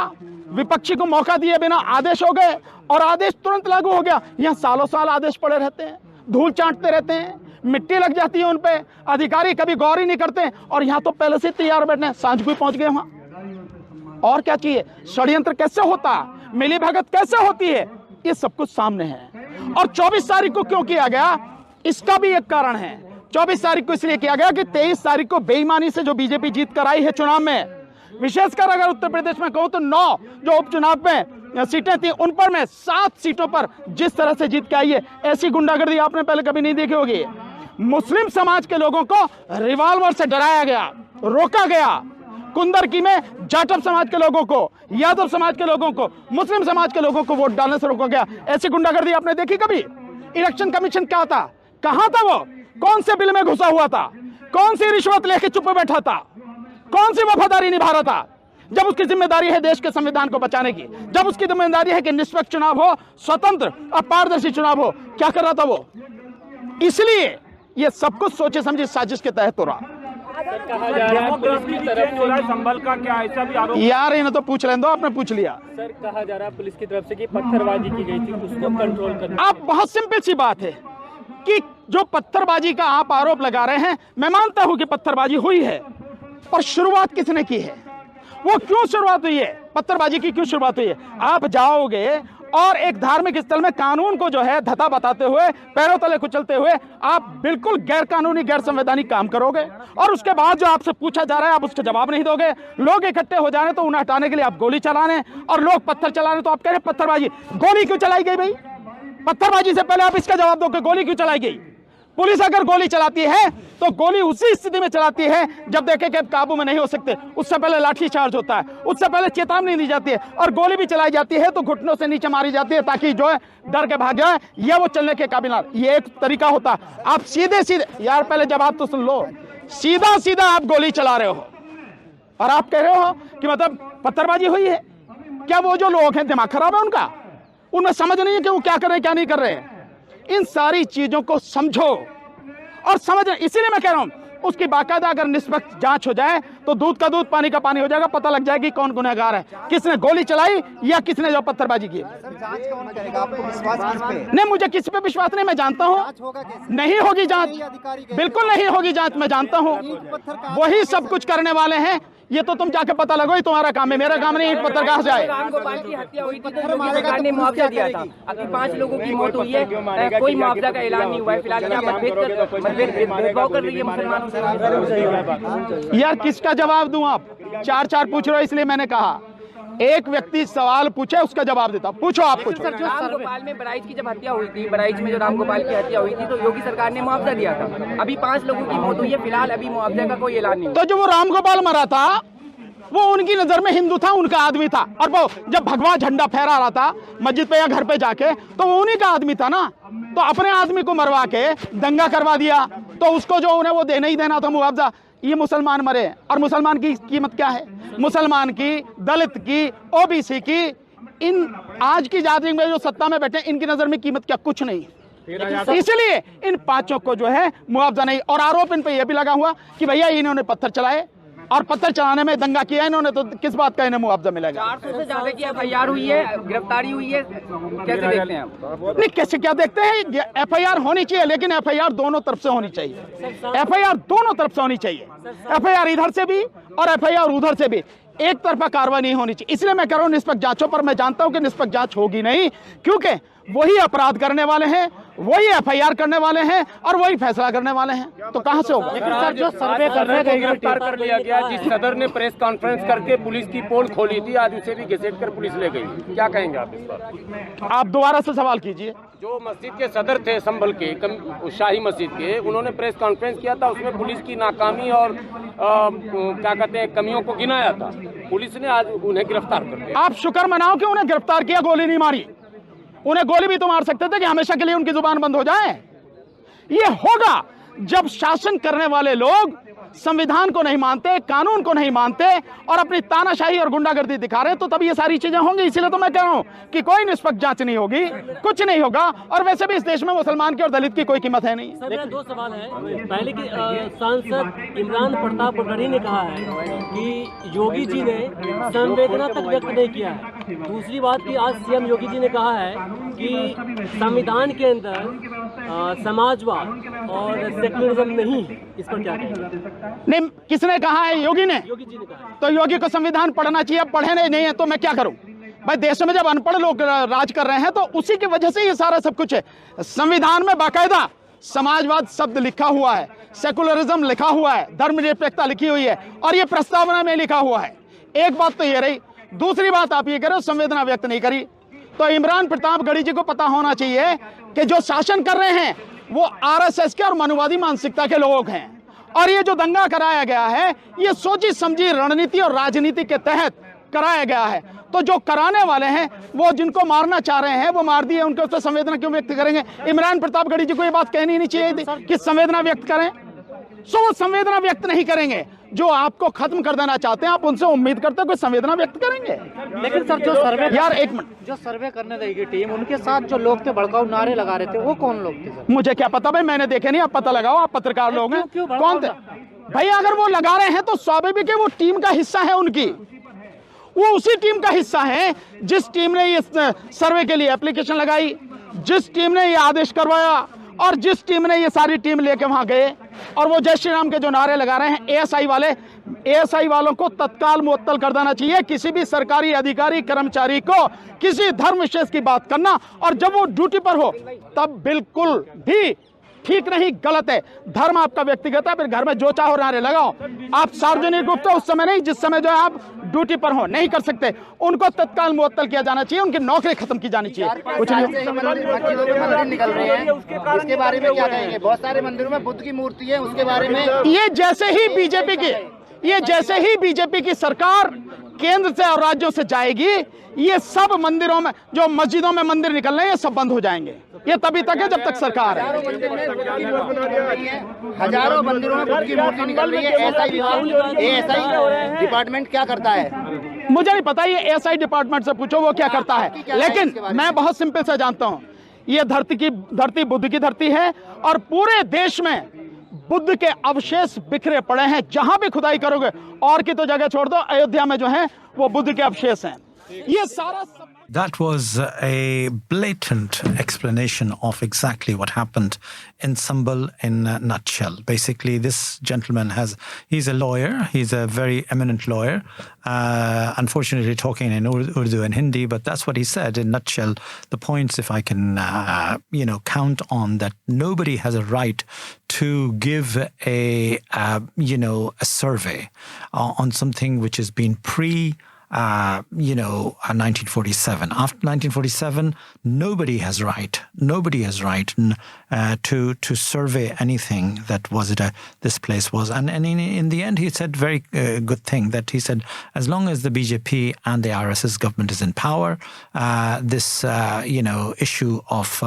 S3: विपक्षी को मौका दिए बिना आदेश हो गए और आदेश तुरंत लागू हो गया। यहाँ सालों साल आदेश पड़े रहते हैं, धूल चाटते रहते हैं, मिट्टी लग जाती है उन पे, अधिकारी कभी गौर ही नहीं करते और यहाँ तो पहले से तैयार बैठे हैं, सांझ को ही पहुंच गए वहां। और क्या चाहिए? षड्यंत्र कैसे होता, मिली भगत कैसे होती है, ये सब कुछ सामने है। और 24 तारीख को क्यों किया गया, इसका भी एक कारण है। 24 तारीख को इसलिए किया गया कि 23 तारीख को बेईमानी से जो बीजेपी जीत कर आई है चुनाव में, विशेषकर अगर उत्तर प्रदेश में कहूं तो 9 जो उपचुनाव में सीटें थी उन पर में 7 सीटों पर जिस तरह से जीत के आई है, ऐसी गुंडागर्दी आपने पहले कभी नहीं देखी होगी। मुस्लिम समाज के लोगों को रिवॉल्वर से डराया गया, रोका गया। कुंदरकी में जाटव समाज के लोगों को, यादव समाज के लोगों को, मुस्लिम समाज के लोगों को वोट डालने से रोका गया। ऐसी गुंडागर्दी आपने देखी कभी? इलेक्शन कमीशन क्या था, कहां था वो? कौन से बिल में घुसा हुआ था? कौन सी रिश्वत लेके चुप बैठा था? कौन सी वफादारी निभा रहा था? जब उसकी जिम्मेदारी है देश के संविधान को बचाने की, जब उसकी जिम्मेदारी है कि निष्पक्ष चुनाव हो, स्वतंत्र और पारदर्शी चुनाव हो, क्या कर रहा था वो? इसलिए ये सब कुछ सोचे समझे साजिश के तहत हो रहा।
S5: संभल का क्या ऐसा भी आरोप?
S3: यार इन्हें तो पूछ लें दो, आपने पूछ लिया।
S5: सर कहा जा रहा है पुलिस की तरफ से कि पत्थरबाजी की गई थी, उसको कंट्रोल करना।
S3: आप बहुत सिंपल सी बात है कि जो पत्थरबाजी का आप आरोप लगा रहे हैं, मैं मानता हूं कि पत्थरबाजी हुई है, पर शुरुआत किसने की है? वो क्यों शुरुआत हुई है? पत्थरबाजी की क्यों शुरुआत हुई है? आप जाओगे और एक धार्मिक स्थल में कानून को जो है धता बताते हुए, पैरों तले कुचलते हुए आप बिल्कुल गैर कानूनी, गैर संवैधानिक काम करोगे और उसके बाद जो आपसे पूछा जा रहा है आप उसका जवाब नहीं दोगे। लोग इकट्ठे हो जा रहे हैं तो उन्हें हटाने के लिए आप गोली चला रहे हैं और लोग पत्थर चला रहे हैं तो आप कह रहे हैं पत्थरबाजी। गोली क्यों चलाई गई भाई? पत्थरबाजी से पहले आप इसका जवाब दो कि गोली क्यों चलाई गई। पुलिस अगर गोली चलाती है तो गोली उसी स्थिति में चलाती है जब देखे कि अब काबू में नहीं हो सकते, उससे पहले लाठी चार्ज होता है, उससे पहले चेतावनी दी जाती है और गोली भी चलाई जाती है तो घुटनों से नीचे मारी जाती है ताकि जो है डर के भाग जाए या वो चलने के काबिल ना। ये एक तरीका होता है। आप सीधे सीधे, यार पहले जवाब तो सुन लो, सीधा सीधा आप गोली चला रहे हो और आप कह रहे हो कि मतलब पत्थरबाजी हुई है। क्या वो जो लोग हैं दिमाग खराब है उनका? उनमें समझ नहीं है कि वो क्या कर रहे हैं, क्या नहीं कर रहे हैं। इन सारी चीजों को समझो और समझ, इसीलिए मैं कह रहा हूं उसकी बाकायदा अगर निष्पक्ष जांच हो जाए तो दूध का दूध पानी का पानी हो जाएगा, पता लग जाएगी कौन गुनहगार है, किसने गोली चलाई या किसने जो पत्थरबाजी की।
S6: जांच कौन करेगा? आपको विश्वास किस पे?
S3: नहीं, मुझे किसी पे विश्वास नहीं, मैं जानता हूं नहीं होगी जांच, बिल्कुल नहीं होगी जांच, मैं जानता हूं। वही सब कुछ करने वाले हैं। ये तो तुम जाके पता लगो, ही तुम्हारा काम है, मेरा काम नहीं। ईंट पत्थर कहां से आए?
S4: रामगोपाल की हत्या हुई थी तो योगी सरकार ने मुआवजा दिया था, अभी 5 लोगों की मौत हुई है, कोई मुआवजा का ऐलान नहीं हुआ है। फिलहाल क्या भेदभाव कर रही है मुसलमानों से?
S3: यार किसका जवाब दूं? आप 4 पूछ रहे हो, इसलिए मैंने कहा एक व्यक्ति सवाल पूछे उसका जवाब देता। पूछो, आप पूछो।
S4: रामगोपाल में बराइच की जब हत्या हुई थी, बराइच में जो रामगोपाल की हत्या हुई थी तो योगी सरकार ने मुआवजा दिया था, अभी 5 लोगों की मौत हुई है, फिलहाल अभी मुआवजे का कोई ऐलान नहीं।
S3: तो जो वो रामगोपाल मरा था वो उनकी नजर में हिंदू था, उनका आदमी था, और वो जब भगवा झंडा फहरा रहा था मस्जिद पे या घर पे जाके तो वो उन्हीं का आदमी था ना। तो अपने आदमी को मरवा के दंगा करवा दिया तो उसको जो उन्हें वो देना ही देना था मुआवजा। ये मुसलमान मरे और मुसलमान की कीमत क्या है? मुसलमान की, दलित की, ओबीसी की, इन आज की जाति में जो सत्ता में बैठे इनकी नजर में कीमत क्या? कुछ नहीं। इसलिए इन 5 को जो है मुआवजा नहीं। और आरोप इन पे यह भी लगा हुआ कि भैया इन्होंने पत्थर चलाए और पत्थर चलाने में दंगा किया इन्होंने, तो किस बात का इन्हें मुआवजा मिलेगा?
S4: 400 से ज्यादा की एफआईआर हुई है, गिरफ्तारी हुई है, कैसे देखते हैं आप?
S3: नहीं, कैसे क्या देखते हैं? एफआईआर होनी चाहिए, लेकिन एफआईआर दोनों तरफ से होनी चाहिए। एफआईआर दोनों तरफ से होनी चाहिए, एफआईआर इधर से भी और एफआईआर उधर से भी। एक तरफा कार्रवाई नहीं होनी चाहिए। इसलिए मैं कह रहा हूं निष्पक्ष जांचों पर। मैं जानता हूं कि निष्पक्ष जांच होगी नहीं, क्योंकि वही अपराध करने वाले हैं, वही एफआईआर करने वाले हैं और वही फैसला करने वाले हैं, तो कहां से होगा?
S7: सर, जो सर्वे करने गई
S5: गिरफ्तार कर लिया गया, जिस सदर ने प्रेस कॉन्फ्रेंस करके पुलिस की पोल खोली थी, आज उसे भी घसीट कर पुलिस ले गई। क्या कहेंगे आप इस पर?
S3: आप दोबारा से सवाल कीजिए।
S5: जो मस्जिद के सदर थे संभल के, शाही मस्जिद के, उन्होंने प्रेस कॉन्फ्रेंस किया था, उसमें पुलिस की नाकामी और क्या कहते हैं कमियों को गिनाया था। पुलिस ने आज उन्हें गिरफ्तार कर लिया।
S3: आप शुक्र मनाओ कि उन्हें गिरफ्तार किया, गोली नहीं मारी। उन्हें गोली भी तो मार सकते थे कि हमेशा के लिए उनकी जुबान बंद हो जाए। ये होगा जब शासन करने वाले लोग संविधान को नहीं मानते, कानून को नहीं मानते और अपनी तानाशाही और गुंडागर्दी दिखा रहे हैं, तो तभी ये सारी चीजें होंगी। इसीलिए तो मैं कह रहा हूं कि कोई निष्पक्ष जांच नहीं होगी, कुछ नहीं होगा। और वैसे भी इस देश में मुसलमान की और दलित की कोई कीमत है नहीं।
S7: सर, मेरा 2 सवाल है। पहले की सांसद इमरान प्रताप गढ़ी ने कहा है कि योगी जी ने संवेदना तक व्यक्त नहीं किया है। दूसरी बात की आज सीएम योगी जी ने कहा है कि संविधान के अंदर समाजवाद और सेक्युलरिज्म नहीं है। इस पर क्या कहेंगे?
S3: नहीं, किसने कहा है? योगी ने।
S7: योगी जी ने कहा।
S3: तो योगी को संविधान पढ़ना चाहिए, पढ़े नहीं है तो मैं क्या करूं? भाई देश में जब अनपढ़ लोग राज कर रहे हैं तो उसी की वजह से ये सारा सब कुछ है। संविधान में बाकायदा समाजवाद शब्द लिखा हुआ है, सेकुलरिज्म लिखा हुआ है, धर्मनिरपेक्षता लिखी हुई है और ये प्रस्तावना में लिखा हुआ है। एक बात तो ये रही। दूसरी बात आप ये कह रहे हो संवेदना व्यक्त नहीं करी, तो इमरान प्रताप गढ़ी जी को पता होना चाहिए कि जो शासन कर रहे हैं वो आरएसएस के और मनुवादी मानसिकता के लोग हैं। और ये जो दंगा कराया गया है ये सोची समझी रणनीति और राजनीति के तहत कराया गया है। तो जो कराने वाले हैं वो जिनको मारना चाह रहे हैं वो मार दिए, उनके उस पर संवेदना क्यों व्यक्त करेंगे? इमरान प्रताप गढ़ी जी को ये बात कहनी नहीं चाहिए कि संवेदना व्यक्त करें। सो वो संवेदना व्यक्त नहीं करेंगे। जो आपको खत्म कर देना चाहते हैं आप उनसे उम्मीद करते हैं कोई संवेदना व्यक्त करेंगे।
S7: लेकिन सर, जो सर्वे
S3: यार एक मिनट,
S7: जो सर्वे करने गई टीम, उनके साथ जो लोग थे भड़काऊ नारे लगा रहे थे, वो कौन लोग थे सर?
S3: मुझे क्या पता भाई, मैंने देखे नहीं। आप पता लगाओ, आप पत्रकार लोग हैं। कौन थे भाई? अगर वो लगा रहे हैं तो स्वाभाविक है वो टीम का हिस्सा है उनकी। वो उसी टीम का हिस्सा है जिस टीम ने ये सर्वे के लिए एप्लीकेशन लगाई, जिस टीम ने ये आदेश करवाया और जिस टीम ने ये सारी टीम लेके वहां गए। और वो जय श्री राम के जो नारे लगा रहे हैं एएसआई वालों को तत्काल मुअत्तल कर देना चाहिए। किसी भी सरकारी अधिकारी कर्मचारी को किसी धर्म विशेष की बात करना और जब वो ड्यूटी पर हो तब बिल्कुल भी ठीक नहीं, गलत है। धर्म आपका व्यक्तिगत है, फिर घर में जो चाहो नारे लगाओ। आप सार्वजनिक रूप से उस समय नहीं, जिस समय जो है आप ड्यूटी पर हो, नहीं कर सकते। उनको तत्काल मुअत्तल किया जाना चाहिए, उनकी नौकरी खत्म की जानी चाहिए। कुछ नहीं
S6: निकल रहे हैं, उसके बारे में क्या कहेंगे? बहुत सारे मंदिरों में बुद्ध की मूर्ति है, उसके बारे में
S3: ये जैसे ही बीजेपी की सरकार केंद्र से और राज्यों से जाएगी, ये सब मंदिरों में जो मस्जिदों में मंदिर निकल रहे हैं ये सब बंद हो जाएंगे। ये तभी तक है जब तक सरकार है।
S6: हजारों मंदिरों में बुद्ध की मूर्ति निकल रही है। एएसआई डिपार्टमेंट क्या करता है?
S3: मुझे नहीं पता, ये एएसआई डिपार्टमेंट से पूछो वो क्या करता है। लेकिन मैं बहुत सिंपल से जानता हूँ, ये धरती बुद्ध की धरती है और पूरे देश में बुद्ध के अवशेष बिखरे पड़े हैं। जहां भी खुदाई करोगे, और की तो जगह छोड़ दो, अयोध्या में जो है वो बुद्ध के अवशेष हैं। ये सारा
S1: That was a blatant explanation of exactly what happened in Sambhal in a nutshell. Basically, this gentleman he's a lawyer. He's a very eminent lawyer. Unfortunately, talking in Urdu and Hindi, but that's what he said in nutshell. The points, if I can, count on that, nobody has a right to give a survey on something which has been 1947. After 1947, nobody has right to survey anything that this place was. And in the end, he said very good thing, that he said, as long as the BJP and the RSS government is in power, this issue of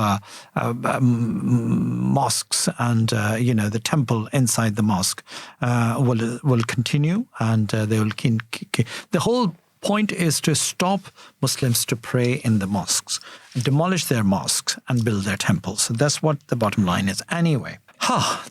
S1: mosques and the temple inside the mosque will continue, and they will the whole point is to stop Muslims to pray in the mosques, demolish their mosques and build their temples. So that's what the bottom line is. Anyway,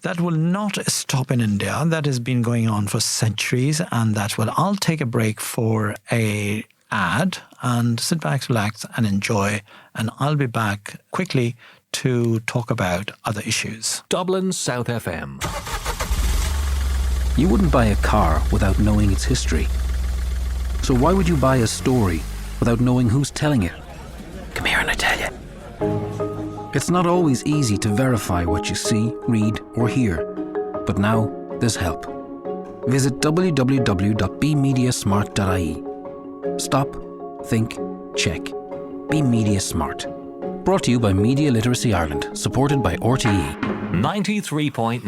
S1: that will not stop in India. That has been going on for centuries, and I'll take a break for a ad and sit back, relax and enjoy, and I'll be back quickly to talk about other issues.
S8: Dublin South FM. You wouldn't buy a car without knowing its history. So why would you buy a story without knowing who's telling it? Come here and I tell you. It's not always easy to verify what you see, read, or hear, but now there's help. Visit www.bemediasmart.ie. Stop, think, check. Be Media Smart. Brought to you by Media Literacy Ireland, supported by RTE.
S9: 93.9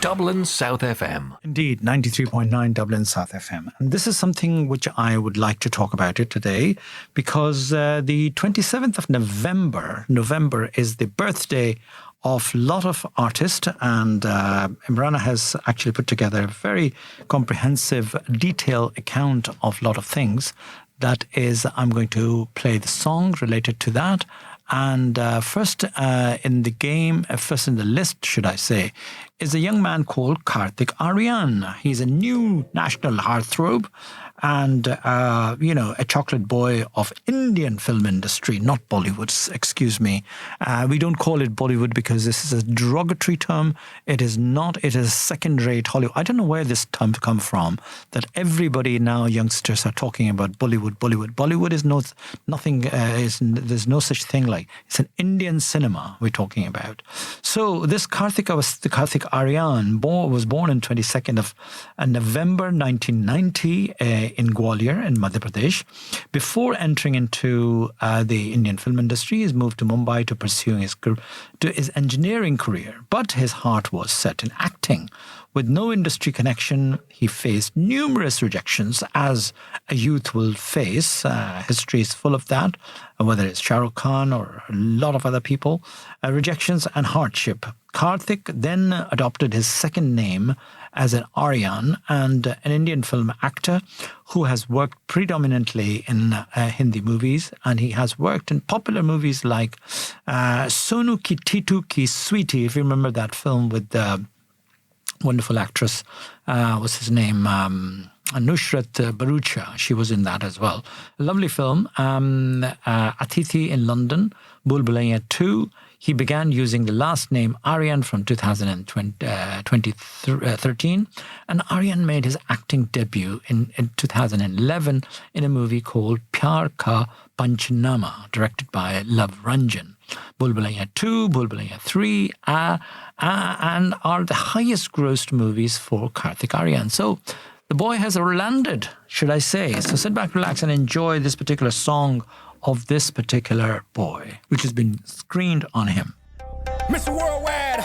S9: Dublin South FM.
S1: Indeed, 93.9 Dublin South FM. And this is something which I would like to talk about it today because the 27th of November is the birthday of a lot of artists, and Imrana has actually put together a very comprehensive, detailed account of a lot of things. That is, I'm going to play the song related to that. And first in the list, should I say, is a young man called Karthik Aryan. He's a new national heartthrob and, a chocolate boy of Indian film industry, not Bollywood's, excuse me. We don't call it Bollywood because this is a derogatory term. It is not. It is second-rate Hollywood. I don't know where this term come from, that everybody now, youngsters, are talking about Bollywood. Bollywood is nothing, there's no such thing like. It's an Indian cinema we're talking about. So this Karthik Aryan was born on 22nd of November 1990 in Gwalior in Madhya Pradesh. Before entering into the Indian film industry, he's moved to Mumbai to pursue his engineering career. But his heart was set in acting. With no industry connection, he faced numerous rejections, as a youth will face. History is full of that, whether it's Shah Rukh Khan or a lot of other people. Rejections and hardship. Karthik then adopted his second name as an Aryan, and an Indian film actor who has worked predominantly in Hindi movies, and he has worked in popular movies like Sonu Ki Titu Ki Sweetie, if you remember that film with the wonderful actress, what's his name? Nusrat Bharucha. She was in that as well. A lovely film. Atithi in London, Bhul Bhulaiya 2. He began using the last name Aryan from 2013. And Aryan made his acting debut in 2011 in a movie called Pyar Ka Panchnama, directed by Love Ranjan. Bhul Bhulaiya 2, Bhul Bhulaiya 3, and are the highest grossed movies for Karthik Aryan. So the boy has landed, should I say. So sit back, relax, and enjoy this particular song of this particular boy, which has been screened on him.
S10: Mr. Worldwide,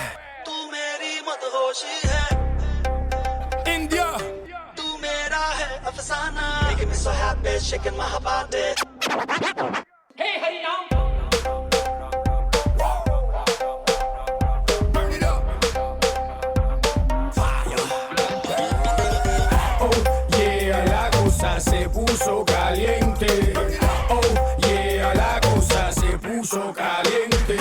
S10: India, making me so happy, shaking my body. Hey, hey, yo. Se puso caliente. Oh yeah, la cosa se puso caliente.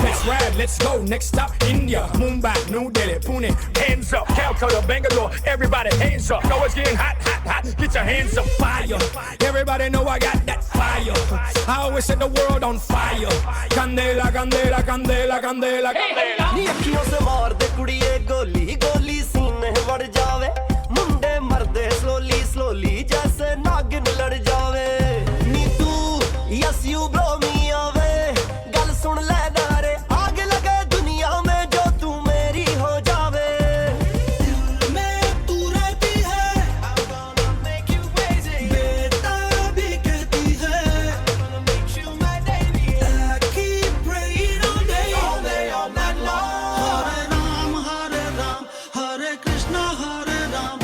S10: Let's ride, let's go. Next stop, India, Mumbai, New Delhi, Pune. Hands up, Calcutta, Bangalore. Everybody, hands up. Know it's getting hot, hot, hot. Get your hands up, fire. Everybody know I got that fire. I always set the world on fire. Candela, candela, candela, candela, candela. Ni akhiyon se maar de kudiye goli, goli seene vard jaave. Munde marde slowly, slowly, jaise nagin lad jaave. Ni tu, yes you blow me away. Gal sun le naare, aag lage duniya mein jo tu meri ho jaave. Dil mein tu rehti hai, I'm gonna make you crazy. Beta bhi kehti hai, I'm gonna make you my baby. I keep praying all day, all night long. Hare Ram, Hare Krishna, Hare Ram.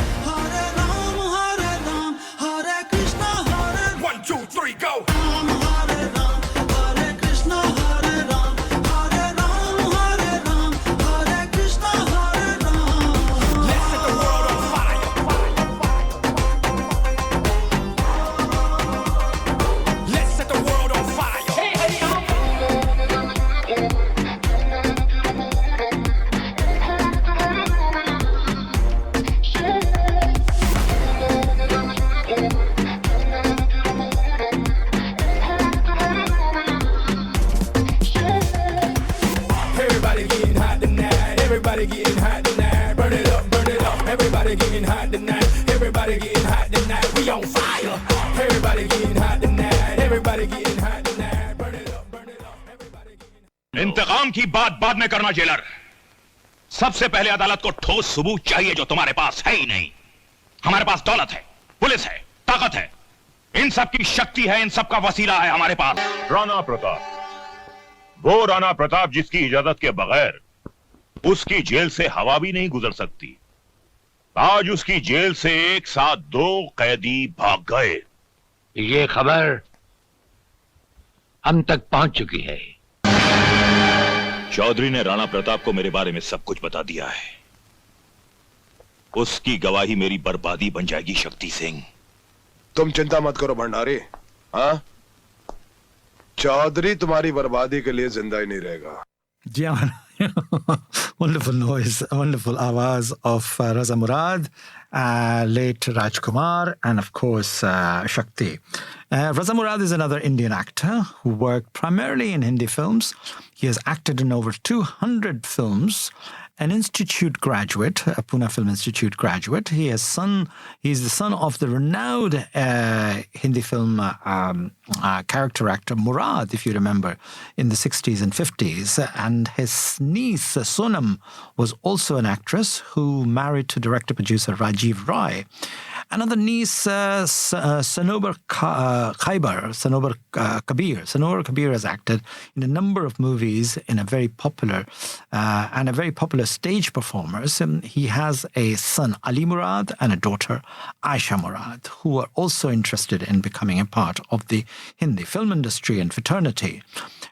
S10: Go! Hare Ram, Hare Krishna, Hare Ram. Hare Ram, Hare Ram, Hare Krishna, Hare Ram. Let's set the world on fire. Let's set the world on fire. Hey, hey, Everybody getting hot tonight, burn it up, everybody getting hot tonight, everybody getting hot tonight, we on fire, everybody getting hot tonight, everybody getting hot tonight, burn it up, everybody getting
S11: इंतकाम की बात बाद में करना jailer. सबसे पहले अदालत को ठोस सबूत चाहिए जो तुम्हारे पास है ही नहीं। हमारे पास दौलत है, पुलिस है, ताकत है, इन सब की शक्ति है, इन सब का वसीला है हमारे पास।
S12: राणा प्रताप, वो राणा प्रताप जिसकी इजाजत के बगैर उसकी जेल से हवा भी नहीं गुजर सकती। आज उसकी जेल से एक साथ 2 कैदी भाग गए।
S13: ये खबर हम तक पहुंच चुकी है।
S12: चौधरी ने राणा प्रताप को मेरे बारे में सब कुछ बता दिया है। उसकी गवाही मेरी बर्बादी बन जाएगी। शक्ति सिंह,
S14: तुम चिंता मत करो भंडारी। हाँ, चौधरी तुम्हारी बर्बादी के लिए जिंदा ही नहीं रहेगा।
S1: जी हाँ, wonderful noise, wonderful आवाज of Raza Murad, late Rajkumar, and of course Shakti. Raza Murad is another Indian actor who worked primarily in Hindi films. He has acted in over 200 films. An institute graduate, a Pune Film Institute graduate. He's the son of the renowned Hindi film character actor Murad, if you remember, in the 60s and 50s. And his niece, Sonam, was also an actress who married to director-producer Rajiv Rai. Another niece, Sanobar Kabir. Sanobar Kabir has acted in a number of movies in a very popular stage performers. He has a son, Ali Murad, and a daughter, Aisha Murad, who are also interested in becoming a part of the Hindi film industry and fraternity.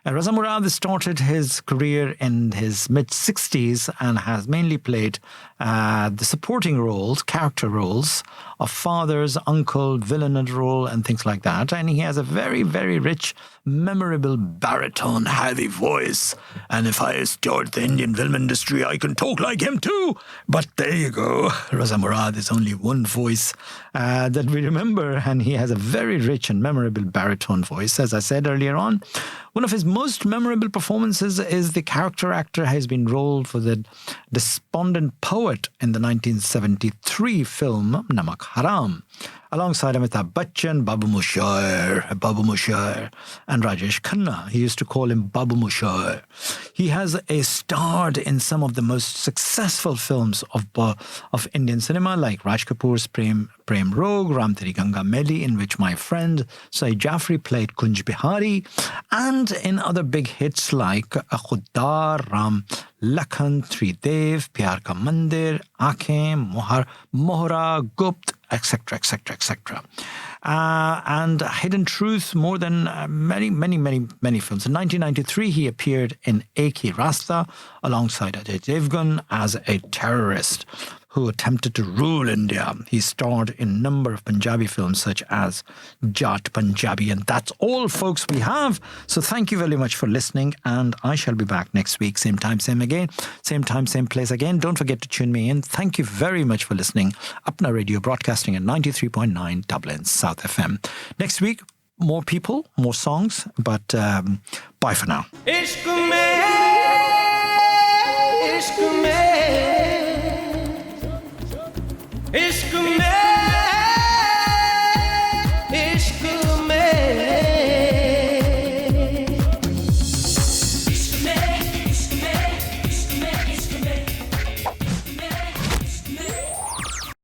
S1: Raza Murad started his career in his mid-60s and has mainly played the supporting roles, character roles of fathers, uncle, villain role, and things like that. And he has a very, very rich, memorable baritone, heavy voice. And if I start the Indian film industry, I can talk like him too. But there you go. Raza Murad is only one voice that we remember, and he has a very rich and memorable baritone voice. As I said earlier on, one of his most memorable performances is the character actor has been rolled for the despondent poet in the 1973 film Namak Haram, alongside Amitabh Bachchan, Babu Mushair, and Rajesh Khanna. He used to call him Babu Mushair. He has starred in some of the most successful films of Indian cinema, like Raj Kapoor's Prem Rog, Ram Teri Ganga Meli, in which my friend Saeed Jaffrey played Kunj Bihari, and in other big hits like Khuddar, Ram Lakhan, Tridev, Pyar Ka Mandir, Aankhein, Mohra, Gupt, etc., etc., etc. And Hidden Truth, more than many films. In 1993, he appeared in Ek Hi Rasta alongside Ajay Devgan as a terrorist who attempted to rule India. He starred in a number of Punjabi films such as Jat Punjabi. And that's all, folks, we have. So thank you very much for listening. And I shall be back next week. Same time, same place again. Don't forget to tune me in. Thank you very much for listening. Apna Radio, broadcasting at 93.9 Dublin South FM. Next week, more people, more songs. But bye for now.
S10: Ishq mein